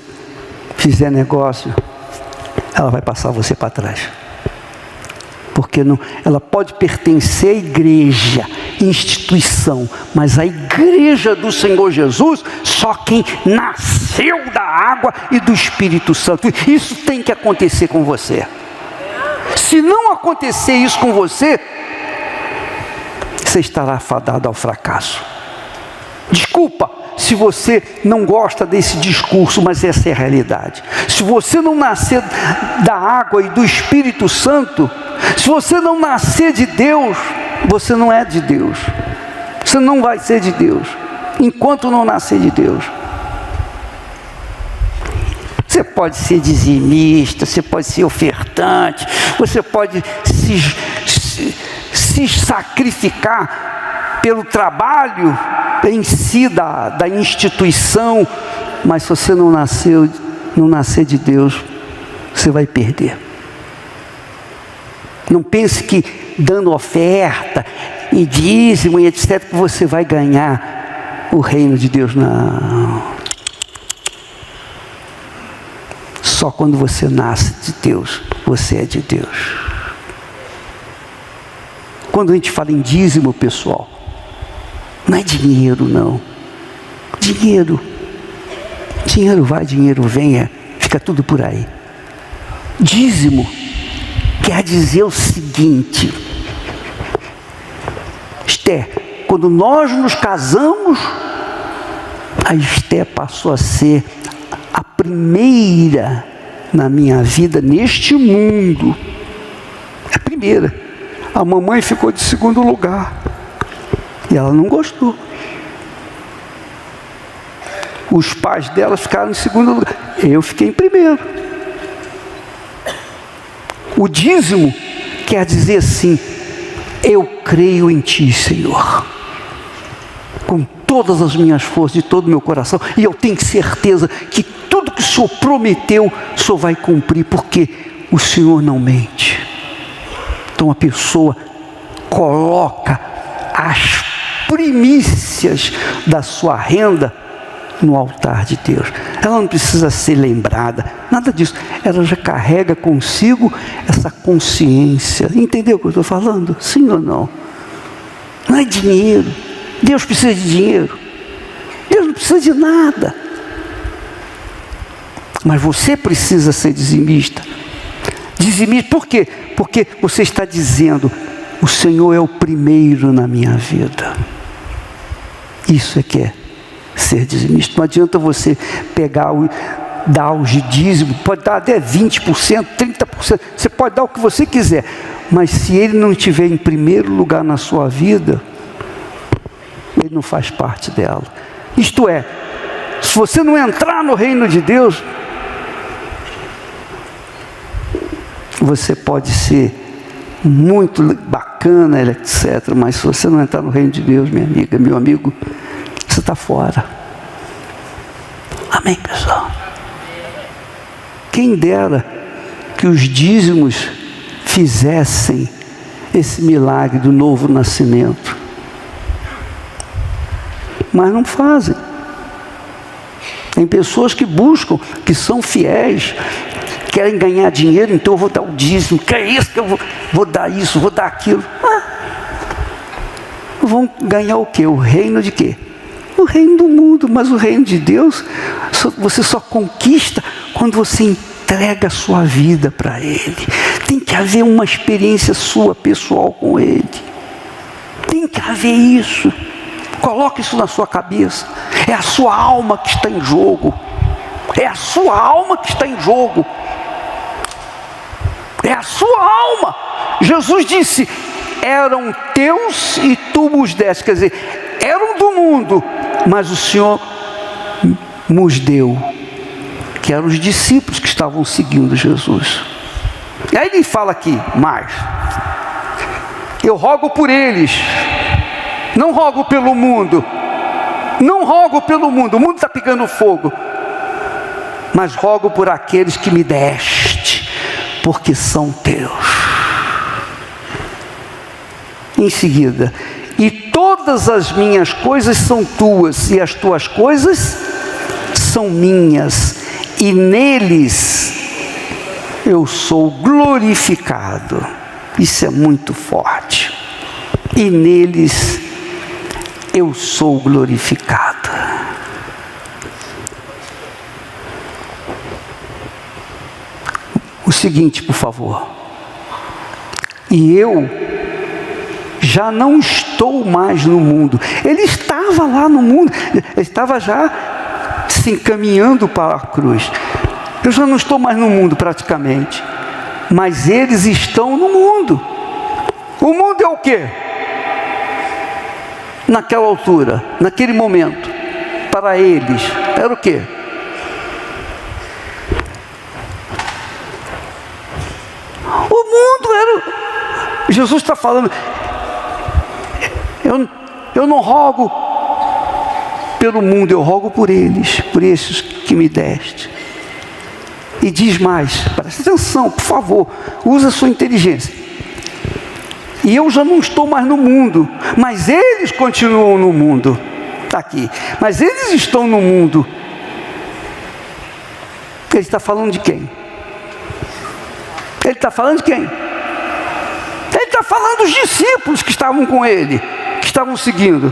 A: fizer negócio, ela vai passar você para trás. Porque não, ela pode pertencer à igreja, instituição, mas a igreja do Senhor Jesus, só quem nasceu da água e do Espírito Santo. Isso tem que acontecer com você. Se não acontecer isso com você, você estará fadado ao fracasso. Desculpa se você não gosta desse discurso, mas essa é a realidade. Se você não nascer da água e do Espírito Santo, se você não nascer de Deus, você não é de Deus. Você não vai ser de Deus enquanto não nascer de Deus. Você pode ser dizimista, você pode ser ofertante, você pode se sacrificar pelo trabalho em si da instituição, mas se você não nascer de Deus, você vai perder. Não pense que dando oferta e dízimo e etc, que você vai ganhar o reino de Deus. Não. Só quando você nasce de Deus, você é de Deus. Quando a gente fala em dízimo, pessoal, não é dinheiro não. Dinheiro Dinheiro vai, dinheiro vem, fica tudo por aí. Dízimo quer dizer o seguinte: Esther, quando nós nos casamos, a Esther passou a ser a primeira na minha vida, neste mundo. A primeira. A mamãe ficou de segundo lugar. E ela não gostou. Os pais dela ficaram em segundo lugar. Eu fiquei em primeiro. O dízimo quer dizer assim: eu creio em Ti, Senhor, com todas as minhas forças, de todo o meu coração, e eu tenho certeza que tudo que o Senhor prometeu, o Senhor vai cumprir, porque o Senhor não mente. Então a pessoa coloca as primícias da sua renda no altar de Deus. Ela não precisa ser lembrada, nada disso. Ela já carrega consigo essa consciência. Entendeu o que eu estou falando? Sim ou não? Não é dinheiro. Deus precisa de dinheiro. Deus não precisa de nada. Mas você precisa ser dizimista. Dizimista por quê? Porque você está dizendo: o Senhor é o primeiro na minha vida. Isso é que é ser dizimista. Não adianta você pegar dar os dízimos, pode dar até 20%, 30%, você pode dar o que você quiser, mas se ele não estiver em primeiro lugar na sua vida, ele não faz parte dela. Isto é, se você não entrar no reino de Deus, você pode ser muito bacana, etc., mas se você não entrar no reino de Deus, minha amiga, meu amigo, você está fora. Amém, pessoal? Quem dera que os dízimos fizessem esse milagre do novo nascimento, mas não fazem. Tem pessoas que buscam, que são fiéis, querem ganhar dinheiro, então eu vou dar o dízimo, que é isso que eu vou dar isso, vou dar aquilo. Vão ganhar o quê? O reino de quê? O reino do mundo. Mas o reino de Deus, você só conquista quando você entrega a sua vida para Ele. Tem que haver uma experiência sua, pessoal, com Ele. Tem que haver isso. Coloque isso na sua cabeça. É a sua alma que está em jogo. É a sua alma que está em jogo. É a sua alma. Jesus disse: eram teus e tu os deste. Quer dizer, eram do mundo, mas o Senhor nos deu, que eram os discípulos que estavam seguindo Jesus. E aí ele fala aqui mais: eu rogo por eles, não rogo pelo mundo, não rogo pelo mundo, o mundo está pegando fogo, mas rogo por aqueles que me deste, porque são teus. Em seguida: e todas as minhas coisas são tuas, e as tuas coisas são minhas, e neles eu sou glorificado. Isso é muito forte. E neles eu sou glorificado. O seguinte, por favor: e eu já não estou mais no mundo. Ele estava lá no mundo, ele estava já se encaminhando para a cruz. Eu já não estou mais no mundo praticamente, mas eles estão no mundo. O mundo é o quê? Naquela altura, naquele momento, para eles, era o quê? O mundo era... Jesus está falando: eu não rogo pelo mundo, eu rogo por eles, por esses que me deste. E diz mais, presta atenção, por favor, usa a sua inteligência. E eu já não estou mais no mundo, mas eles continuam no mundo. Está aqui. Mas eles estão no mundo. Ele está falando de quem? Ele está falando de quem? Ele está falando dos discípulos que estavam com ele, que estavam seguindo.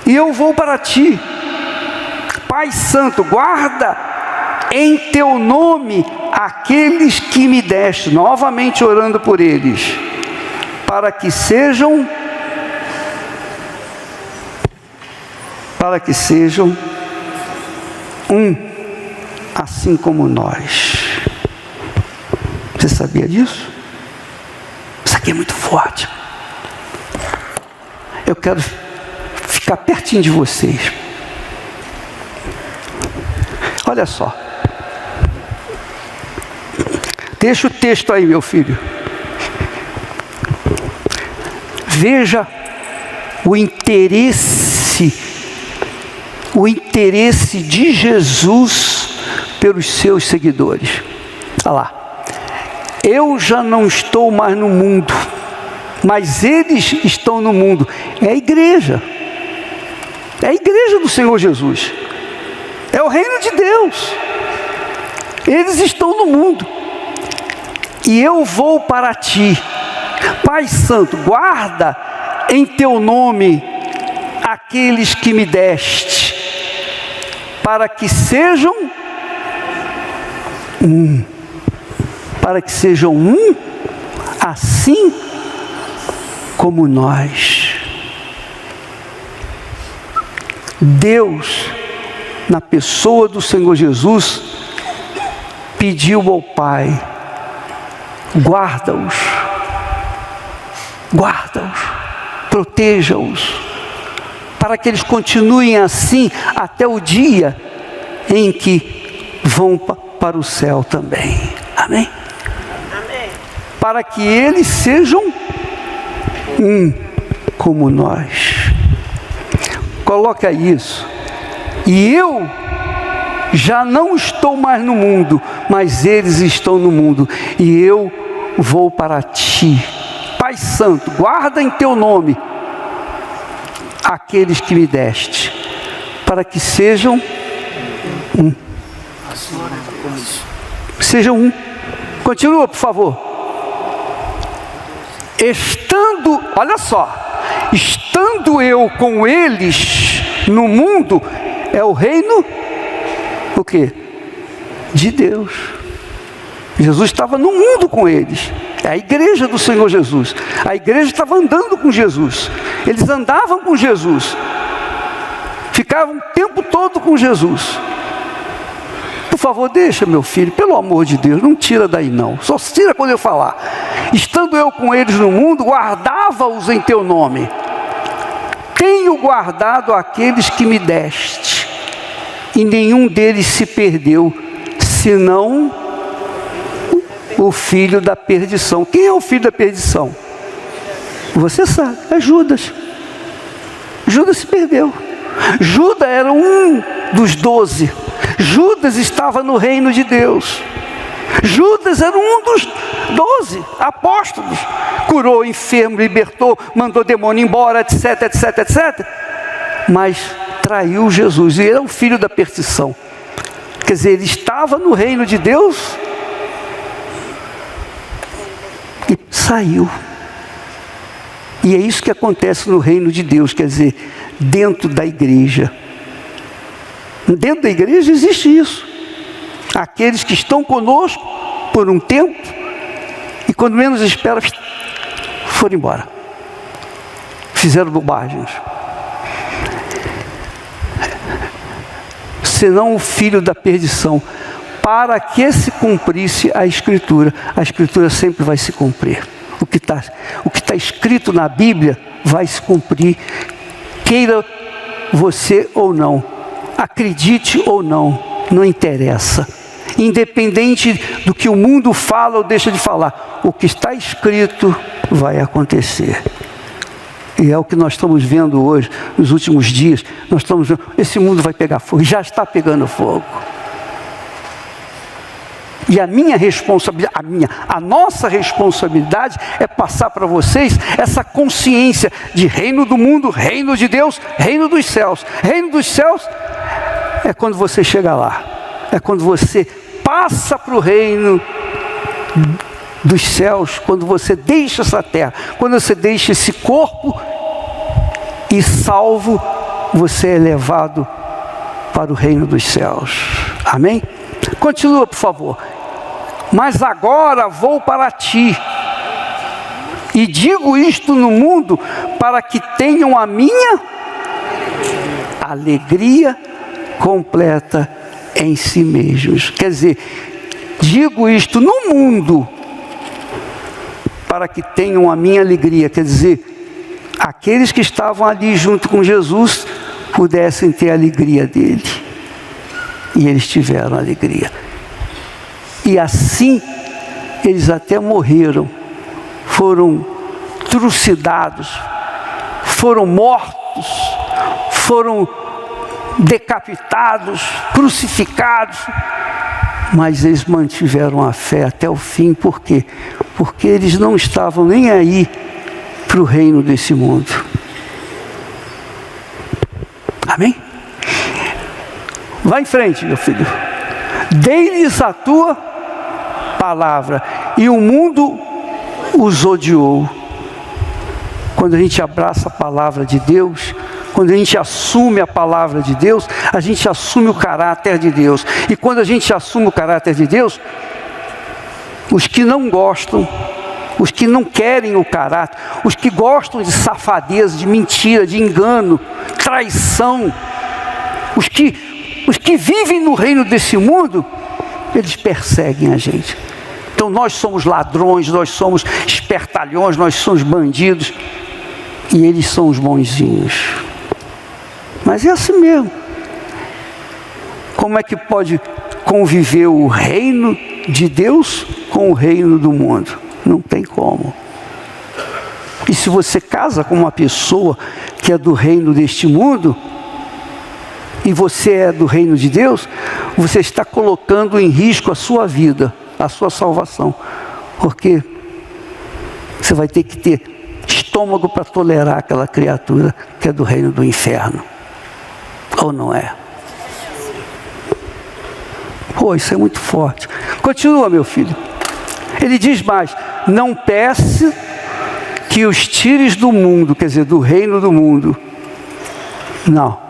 A: E eu vou para ti. Pai Santo, guarda em teu nome aqueles que me deste, novamente orando por eles, para que sejam um, assim como nós. Você sabia disso? Isso aqui é muito forte. Eu quero ficar pertinho de vocês. Olha só. Deixa o texto aí, meu filho. Veja o interesse de Jesus pelos seus seguidores. Olha lá. Eu já não estou mais no mundo, mas eles estão no mundo. É a igreja. É a igreja do Senhor Jesus. É o reino de Deus. Eles estão no mundo. E eu vou para ti. Pai Santo, guarda em teu nome aqueles que me deste, para que sejam um. Para que sejam um, assim como nós. Deus, na pessoa do Senhor Jesus, pediu ao Pai: guarda-os, proteja-os, para que eles continuem assim até o dia em que vão para o céu também. Amém? Amém. Para que eles sejam um como nós. Coloca isso. E eu já não estou mais no mundo, mas eles estão no mundo, e eu vou para ti. Pai Santo, guarda em teu nome aqueles que me deste, para que sejam um. Sejam um. Continua, por favor. Estando, olha só, estando eu com eles no mundo, é o reino, o quê? De Deus. Jesus estava no mundo com eles. É a igreja do Senhor Jesus. A igreja estava andando com Jesus. Eles andavam com Jesus. Ficavam o tempo todo com Jesus. Por favor, deixa, meu filho, pelo amor de Deus, não tira daí não. Só tira quando eu falar. Estando eu com eles no mundo, guardava-os em teu nome. Tenho guardado aqueles que me deste, e nenhum deles se perdeu, senão o filho da perdição. Quem é o filho da perdição? Você sabe, é Judas. Judas se perdeu. Judas era um dos 12. Judas estava no reino de Deus. Judas era um dos 12 apóstolos. Curou o enfermo, libertou, mandou demônio embora, etc, etc, etc. Mas traiu Jesus, e ele é o filho da perdição. Quer dizer, ele estava no reino de Deus e saiu. E é isso que acontece no reino de Deus, quer dizer, dentro da igreja. Dentro da igreja existe isso. Aqueles que estão conosco por um tempo, e quando menos espera, foram embora. Fizeram bobagens. Senão o filho da perdição, para que se cumprisse a Escritura. A Escritura sempre vai se cumprir. O que está escrito na Bíblia vai se cumprir, queira você ou não, acredite ou não, não interessa. Independente do que o mundo fala ou deixa de falar, o que está escrito vai acontecer. E é o que nós estamos vendo hoje, nos últimos dias. Nós estamos vendo, esse mundo vai pegar fogo, já está pegando fogo. E a minha responsabilidade, a nossa responsabilidade é passar para vocês essa consciência de reino do mundo, reino de Deus, reino dos céus. Reino dos céus é quando você chega lá, é quando você passa para o reino dos céus, quando você deixa essa terra, quando você deixa esse corpo e salvo, você é levado para o reino dos céus. Amém? Continua, por favor. Mas agora vou para ti, e digo isto no mundo, para que tenham a minha alegria completa em si mesmos. Quer dizer, digo isto no mundo, para que tenham a minha alegria. Quer dizer, aqueles que estavam ali junto com Jesus pudessem ter a alegria dele. E eles tiveram alegria. E assim, eles até morreram. Foram trucidados, foram mortos, foram decapitados, crucificados. Mas eles mantiveram a fé até o fim. Por quê? Porque eles não estavam nem aí para o reino desse mundo. Amém? Vai em frente, meu filho. Dei-lhes a tua palavra, e o mundo os odiou. Quando a gente abraça a palavra de Deus, quando a gente assume a palavra de Deus, a gente assume o caráter de Deus. E quando a gente assume o caráter de Deus, os que não gostam, os que não querem o caráter, os que gostam de safadeza, de mentira, de engano, traição, os que vivem no reino desse mundo, eles perseguem a gente. Então nós somos ladrões, nós somos espertalhões, nós somos bandidos, e eles são os bonzinhos. Mas é assim mesmo. Como é que pode conviver o reino de Deus com o reino do mundo? Não tem como. E se você casa com uma pessoa que é do reino deste mundo, e você é do reino de Deus, você está colocando em risco a sua vida, a sua salvação. Porque você vai ter que ter estômago para tolerar aquela criatura que é do reino do inferno. Ou não é? Pô, isso é muito forte. Continua, meu filho. Ele diz mais: não peço que os tires do mundo, quer dizer, do reino do mundo. Não.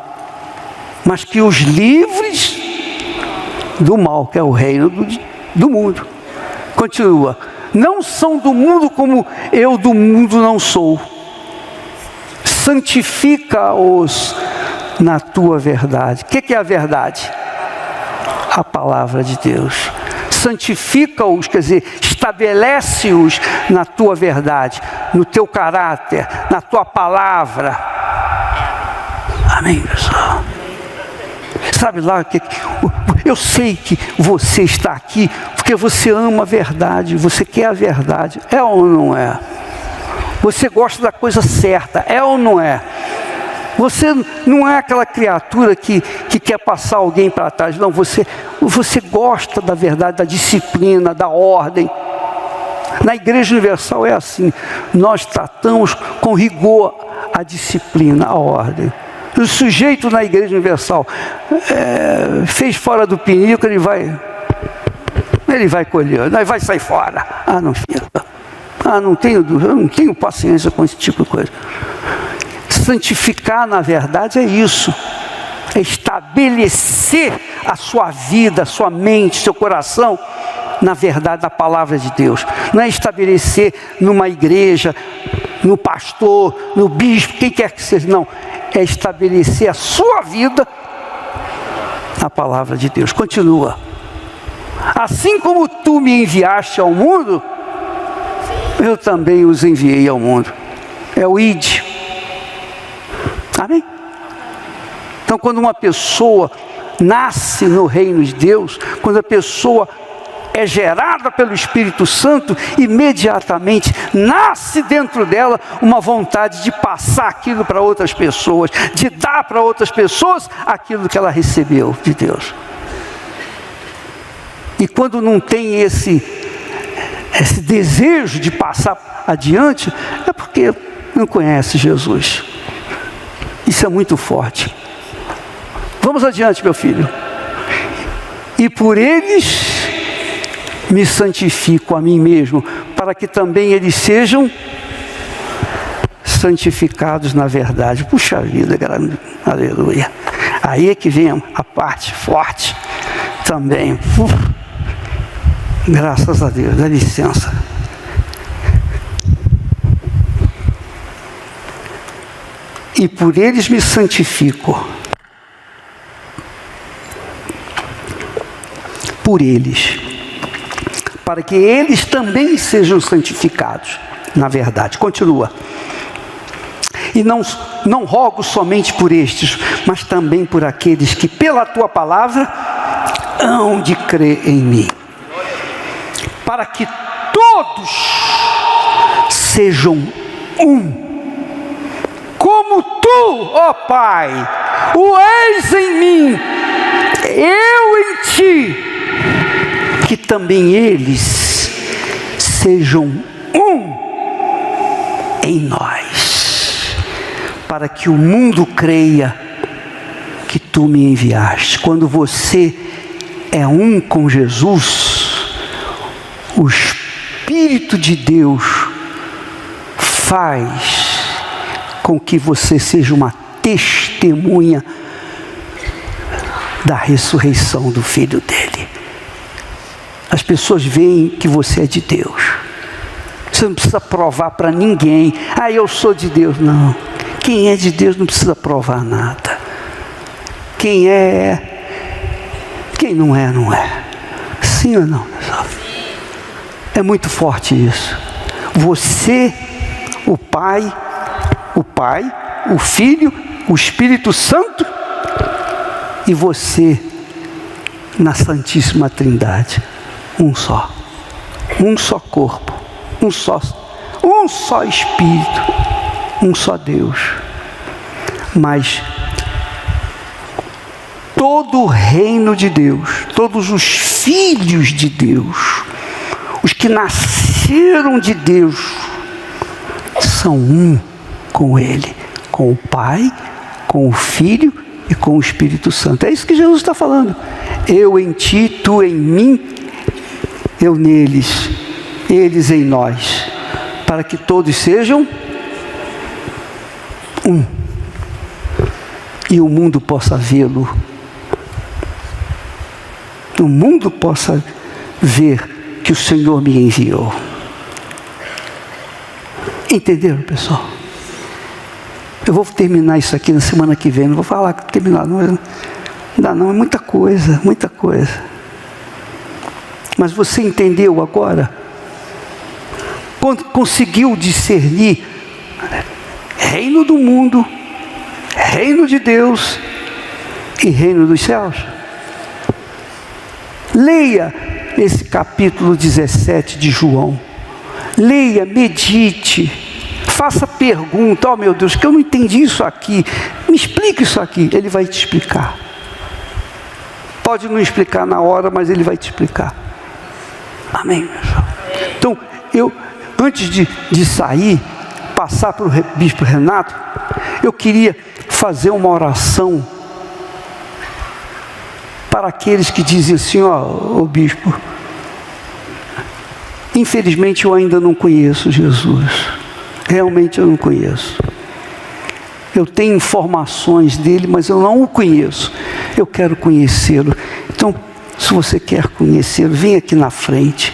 A: Mas que os livres do mal, que é o reino do mundo. Continua. Não são do mundo como eu do mundo não sou. Santifica-os na tua verdade. O que é a verdade? A palavra de Deus. Santifica-os, quer dizer, estabelece-os na tua verdade, no teu caráter, na tua palavra. Amém, pessoal? Sabe lá, eu sei que você está aqui porque você ama a verdade, você quer a verdade. É ou não é? Você gosta da coisa certa, é ou não é? Você não é aquela criatura que quer passar alguém para trás. Não, você gosta da verdade, da disciplina, da ordem. Na Igreja Universal é assim. Nós tratamos com rigor a disciplina, a ordem. O sujeito na Igreja Universal fez fora do pinico, ele vai colher, vai sair fora. Ah, não fica. Ah, eu não tenho paciência com esse tipo de coisa. Santificar, na verdade, é isso. É estabelecer a sua vida, a sua mente, seu coração na verdade da palavra de Deus. Não é estabelecer numa igreja, no pastor, no bispo, quem quer que seja. Não. É estabelecer a sua vida na palavra de Deus. Continua. Assim como tu me enviaste ao mundo, eu também os enviei ao mundo. É o id. Amém? Então, quando uma pessoa nasce no reino de Deus, quando a pessoa é gerada pelo Espírito Santo, imediatamente nasce dentro dela uma vontade de passar aquilo para outras pessoas, de dar para outras pessoas aquilo que ela recebeu de Deus. E quando não tem esse desejo de passar adiante, é porque não conhece Jesus. Isso é muito forte. Vamos adiante, meu filho. E por eles me santifico a mim mesmo, para que também eles sejam santificados na verdade. Puxa vida, aleluia. Aí é que vem a parte forte também. Graças a Deus, dá licença. E por eles me santifico. Por eles. Para que eles também sejam santificados. Na verdade, continua. E não rogo somente por estes, mas também por aqueles que pela tua palavra hão de crer em mim. Para que todos sejam um. Como tu, ó Pai, o és em mim, eu em ti, que também eles sejam um em nós, para que o mundo creia que tu me enviaste. Quando você é um com Jesus, o Espírito de Deus faz com que você seja uma testemunha da ressurreição do Filho dele. As pessoas veem que você é de Deus. Você não precisa provar para ninguém. Ah, eu sou de Deus. Não. Quem é de Deus não precisa provar nada. Quem é. Quem não é, não é. Sim ou não, pessoal? É muito forte isso. Você, o Pai, o Filho, o Espírito Santo e você na Santíssima Trindade. Um só corpo, um só Espírito, um só Deus. Mas todo o reino de Deus, todos os filhos de Deus, os que nasceram de Deus, são um com Ele, com o Pai, com o Filho e com o Espírito Santo. É isso que Jesus está falando. Eu em ti, tu em mim, eu neles, eles em nós, para que todos sejam um. E o mundo possa vê-lo. O mundo possa ver que o Senhor me enviou. Entenderam, pessoal? Eu vou terminar isso aqui na semana que vem. Não vou falar que terminar, não dá não, é muita coisa, muita coisa. Mas você entendeu agora? Quando conseguiu discernir reino do mundo, reino de Deus e reino dos céus? Leia esse capítulo 17 de João. Leia, medite, faça pergunta. Oh meu Deus, que eu não entendi isso aqui, me explica isso aqui. Ele vai te explicar. Pode não explicar na hora, mas ele vai te explicar. Amém, pessoal? Então, eu, antes de sair, passar para o Bispo Renato, eu queria fazer uma oração para aqueles que dizem assim: ó, Bispo, infelizmente eu ainda não conheço Jesus. Realmente eu não conheço. Eu tenho informações dele, mas eu não o conheço. Eu quero conhecê-lo. Então, se você quer conhecê-lo, vem aqui na frente,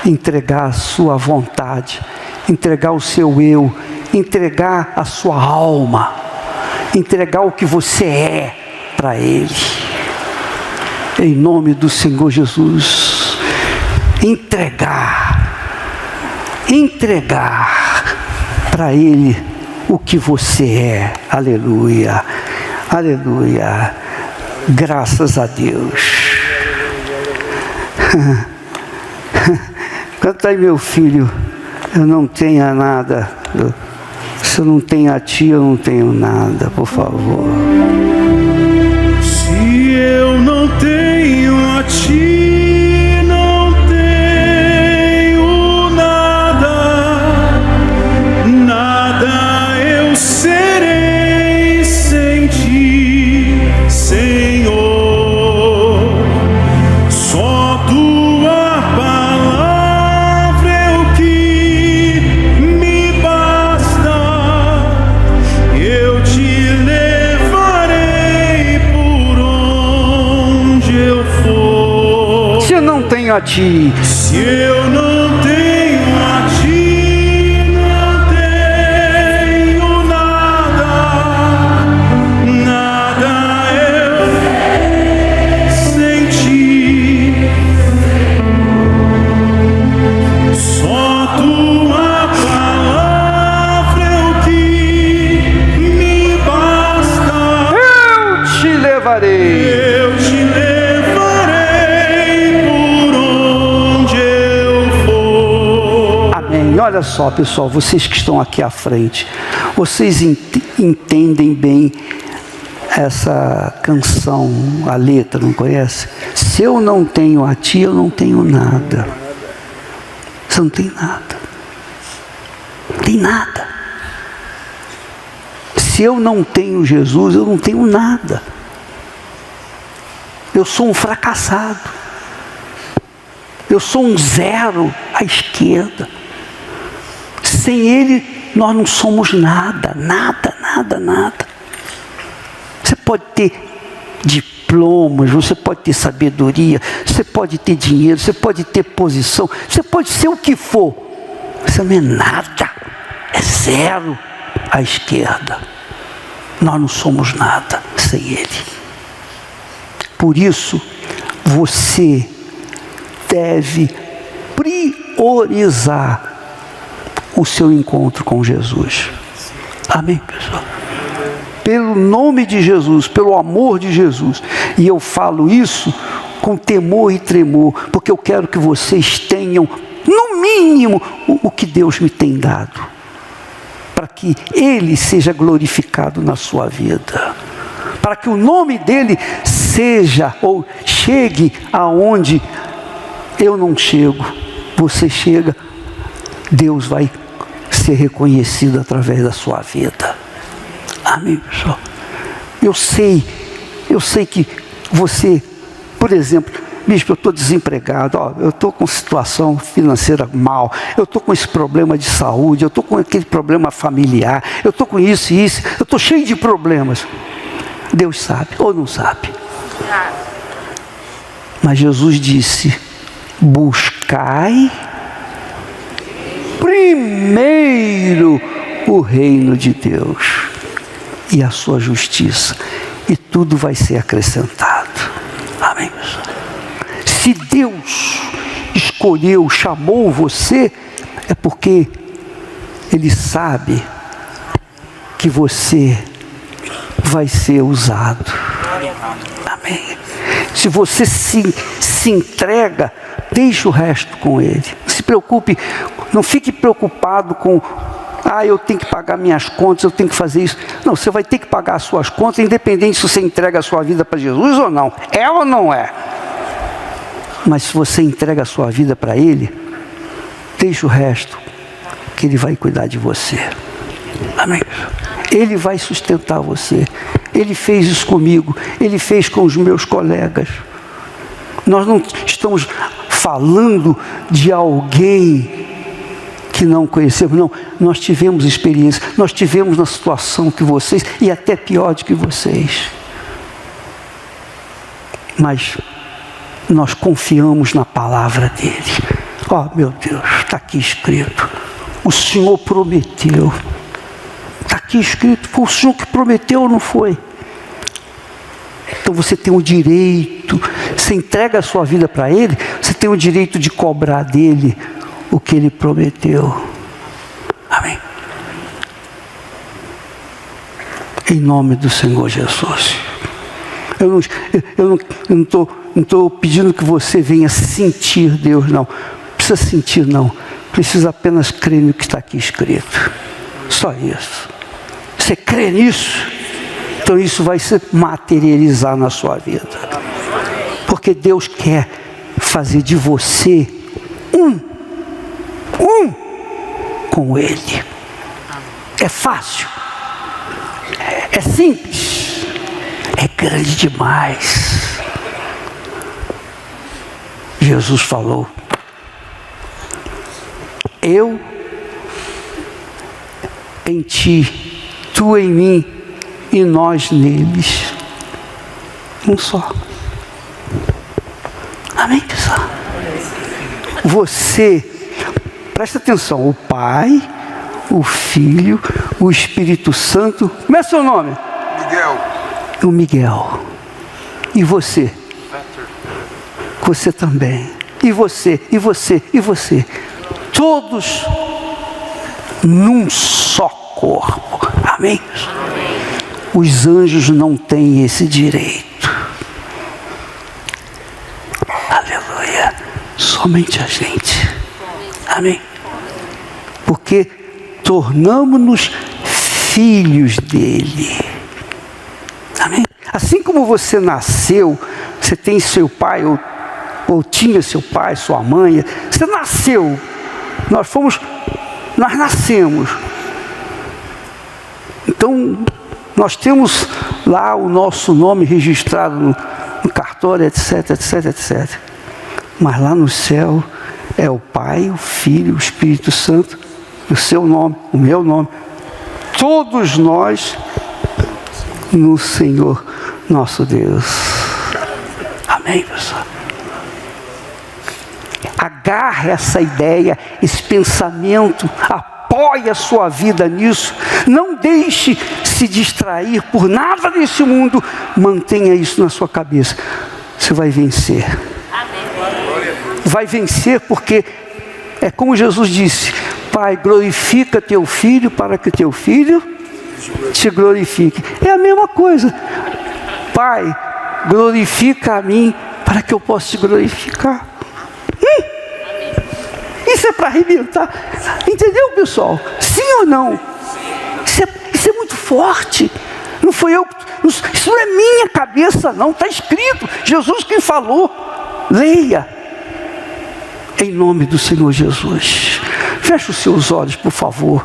A: entregar a sua vontade, entregar o seu eu, entregar a sua alma, entregar o que você é para ele. Em nome do Senhor Jesus, entregar para ele o que você é. Aleluia, aleluia, graças a Deus. Canta aí, meu filho. Eu não tenho nada. Se eu não tenho a ti, eu não tenho nada, por favor.
B: Se eu não tenho a ti, não tenho nada, nada eu serei sem ti, Senhor. Só tua palavra é o que me basta. Eu te levarei
A: tenho a ti,
B: se eu não tenho a ti, não tenho nada, nada eu sem ti. Só tua palavra é o que me basta.
A: eu te levarei.
B: Eu te levarei por onde eu for.
A: Amém. Olha só, pessoal, vocês que estão aqui à frente, vocês entendem bem essa canção, a letra, não conhece? Se eu não tenho a ti, eu não tenho nada. Você não tem nada. Não tem nada. Se eu não tenho Jesus, eu não tenho nada. Eu sou um fracassado. Eu sou um zero à esquerda. Sem Ele, nós não somos nada, nada, nada, nada. Você pode ter diplomas, você pode ter sabedoria, você pode ter dinheiro, você pode ter posição, você pode ser o que for. Você não é nada, é zero à esquerda. Nós não somos nada sem Ele. Por isso, você deve priorizar o seu encontro com Jesus. Amém, pessoal? Pelo nome de Jesus, pelo amor de Jesus. E eu falo isso com temor e tremor, porque eu quero que vocês tenham, no mínimo, o que Deus me tem dado, para que Ele seja glorificado na sua vida, para que o nome dEle seja ou chegue aonde eu não chego, você chega, Deus vai ser reconhecido através da sua vida. Amém, pessoal? Eu sei que você, por exemplo, bispo, eu estou desempregado, eu estou com situação financeira mal, eu estou com esse problema de saúde, eu estou com aquele problema familiar, eu estou com isso e isso, eu estou cheio de problemas. Deus sabe, ou não sabe? Mas Jesus disse: buscai primeiro o reino de Deus e a sua justiça, e tudo vai ser acrescentado. Amém, pessoal? Se Deus escolheu, chamou você, é porque Ele sabe que você vai ser usado. Amém. Se você se entrega, deixa o resto com Ele. Não se preocupe, não fique preocupado com: eu tenho que pagar minhas contas, eu tenho que fazer isso. Não, você vai ter que pagar as suas contas, independente se você entrega a sua vida para Jesus ou não. É ou não é? Mas se você entrega a sua vida para Ele, deixa o resto, que Ele vai cuidar de você. Amém? Ele vai sustentar você. Ele fez isso comigo, Ele fez com os meus colegas. Nós não estamos falando de alguém que não conhecemos, não. Nós tivemos experiência, nós tivemos na situação que vocês, e até pior do que vocês. Mas nós confiamos na palavra dele. Meu Deus, está aqui escrito. O Senhor prometeu. Está aqui escrito, foi o Senhor que prometeu ou não foi? Então você tem o direito, você entrega a sua vida para Ele, você tem o direito de cobrar dele o que Ele prometeu. Amém? Em nome do Senhor Jesus. Eu não estou pedindo que você venha sentir Deus, não. Não precisa sentir, não. Precisa apenas crer no que está aqui escrito. Só isso. Você crê nisso? Então isso vai se materializar na sua vida. Porque Deus quer fazer de você um com Ele. É fácil. É simples. É grande demais. Jesus falou: eu em ti, tu em mim e nós neles. Um só. Amém, pessoal? Você, presta atenção, o Pai, o Filho, o Espírito Santo. Como é seu nome?
C: Miguel.
A: O Miguel. E você? Você também. E você, e você, e você. Todos num só corpo. Amém? Os anjos não têm esse direito. Aleluia. Somente a gente. Amém? Porque tornamos-nos filhos dele. Amém? Assim como você nasceu, você tem seu pai, ou tinha seu pai, sua mãe, você nasceu, nós nascemos. Então, nós temos lá o nosso nome registrado no cartório, etc, etc, etc. Mas lá no céu é o Pai, o Filho, o Espírito Santo, o seu nome, o meu nome. Todos nós no Senhor nosso Deus. Amém, pessoal? Agarre essa ideia, esse pensamento, apoie a sua vida nisso. Não deixe se distrair por nada desse mundo. Mantenha isso na sua cabeça. Você vai vencer. Vai vencer porque é como Jesus disse: Pai, glorifica teu filho para que teu filho te glorifique. É a mesma coisa. Pai, glorifica a mim para que eu possa te glorificar. Isso é para arrebentar. Entendeu, pessoal? Sim ou não? Isso é muito forte. Não foi eu. Isso não é minha cabeça, não. Está escrito. Jesus quem falou. Leia. Em nome do Senhor Jesus. Feche os seus olhos, por favor.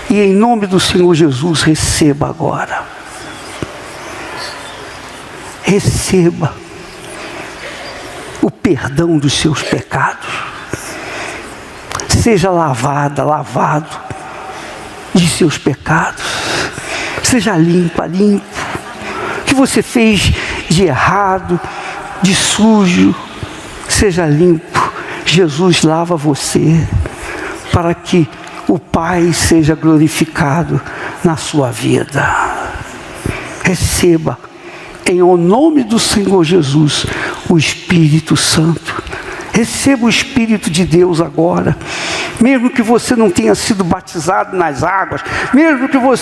A: E em nome do Senhor Jesus, receba agora. Receba o perdão dos seus pecados. Seja lavado de seus pecados. Seja limpo. O que você fez de errado, de sujo, seja limpo. Jesus lava você para que o Pai seja glorificado na sua vida. Receba, em nome do Senhor Jesus, o Espírito Santo. Receba o Espírito de Deus agora. Mesmo que você não tenha sido batizado nas águas, mesmo que você